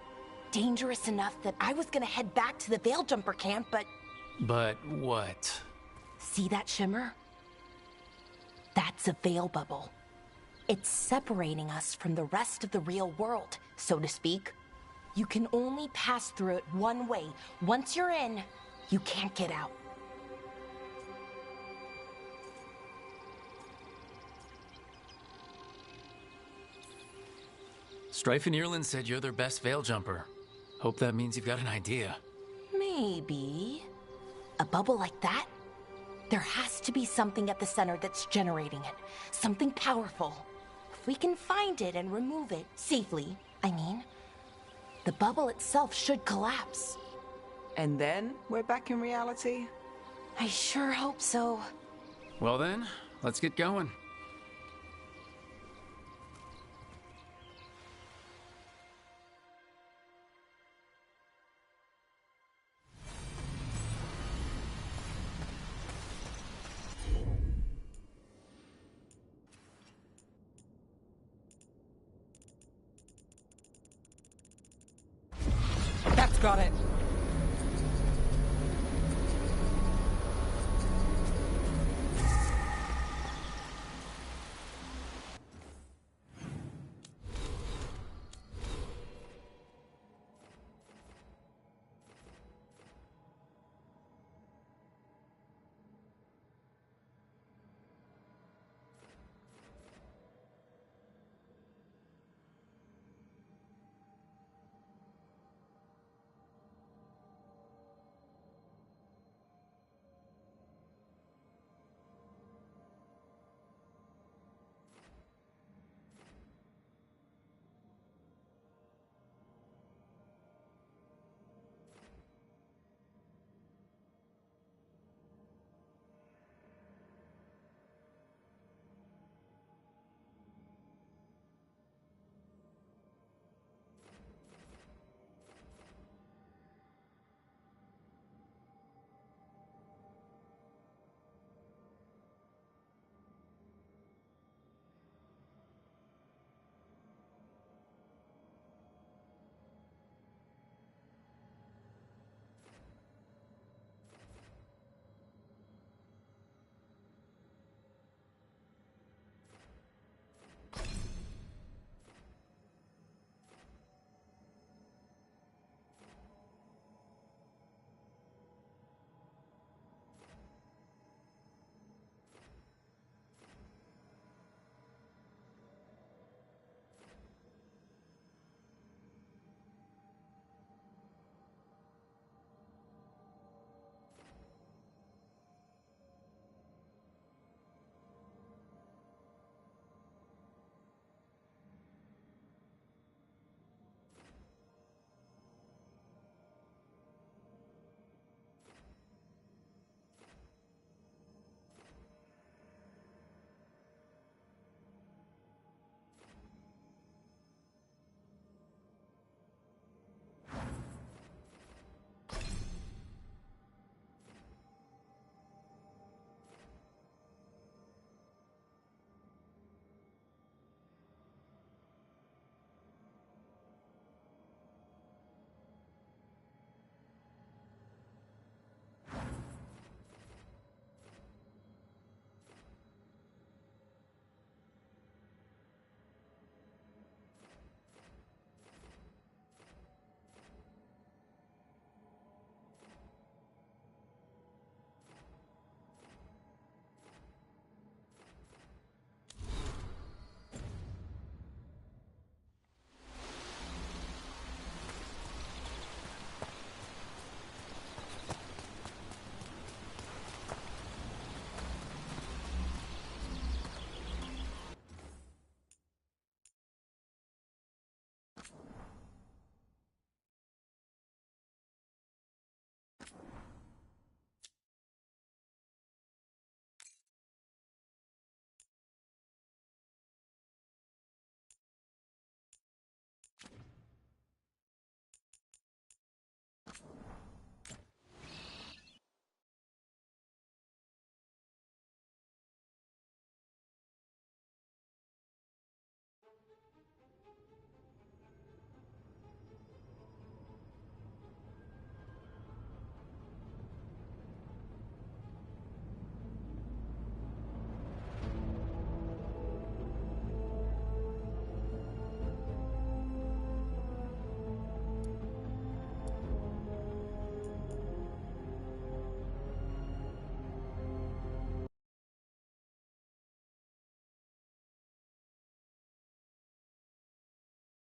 Dangerous enough that I was gonna head back to the Veil Jumper camp, but... But what? See that shimmer? That's a veil bubble. It's separating us from the rest of the real world, so to speak. You can only pass through it one way. Once you're in, you can't get out. Strife and Ireland said you're their best Veil Jumper. Hope that means you've got an idea. Maybe. A bubble like that? There has to be something at the center that's generating it. Something powerful. If we can find it and remove it safely, I mean, the bubble itself should collapse. And then we're back in reality? I sure hope so. Well then, let's get going. Got it.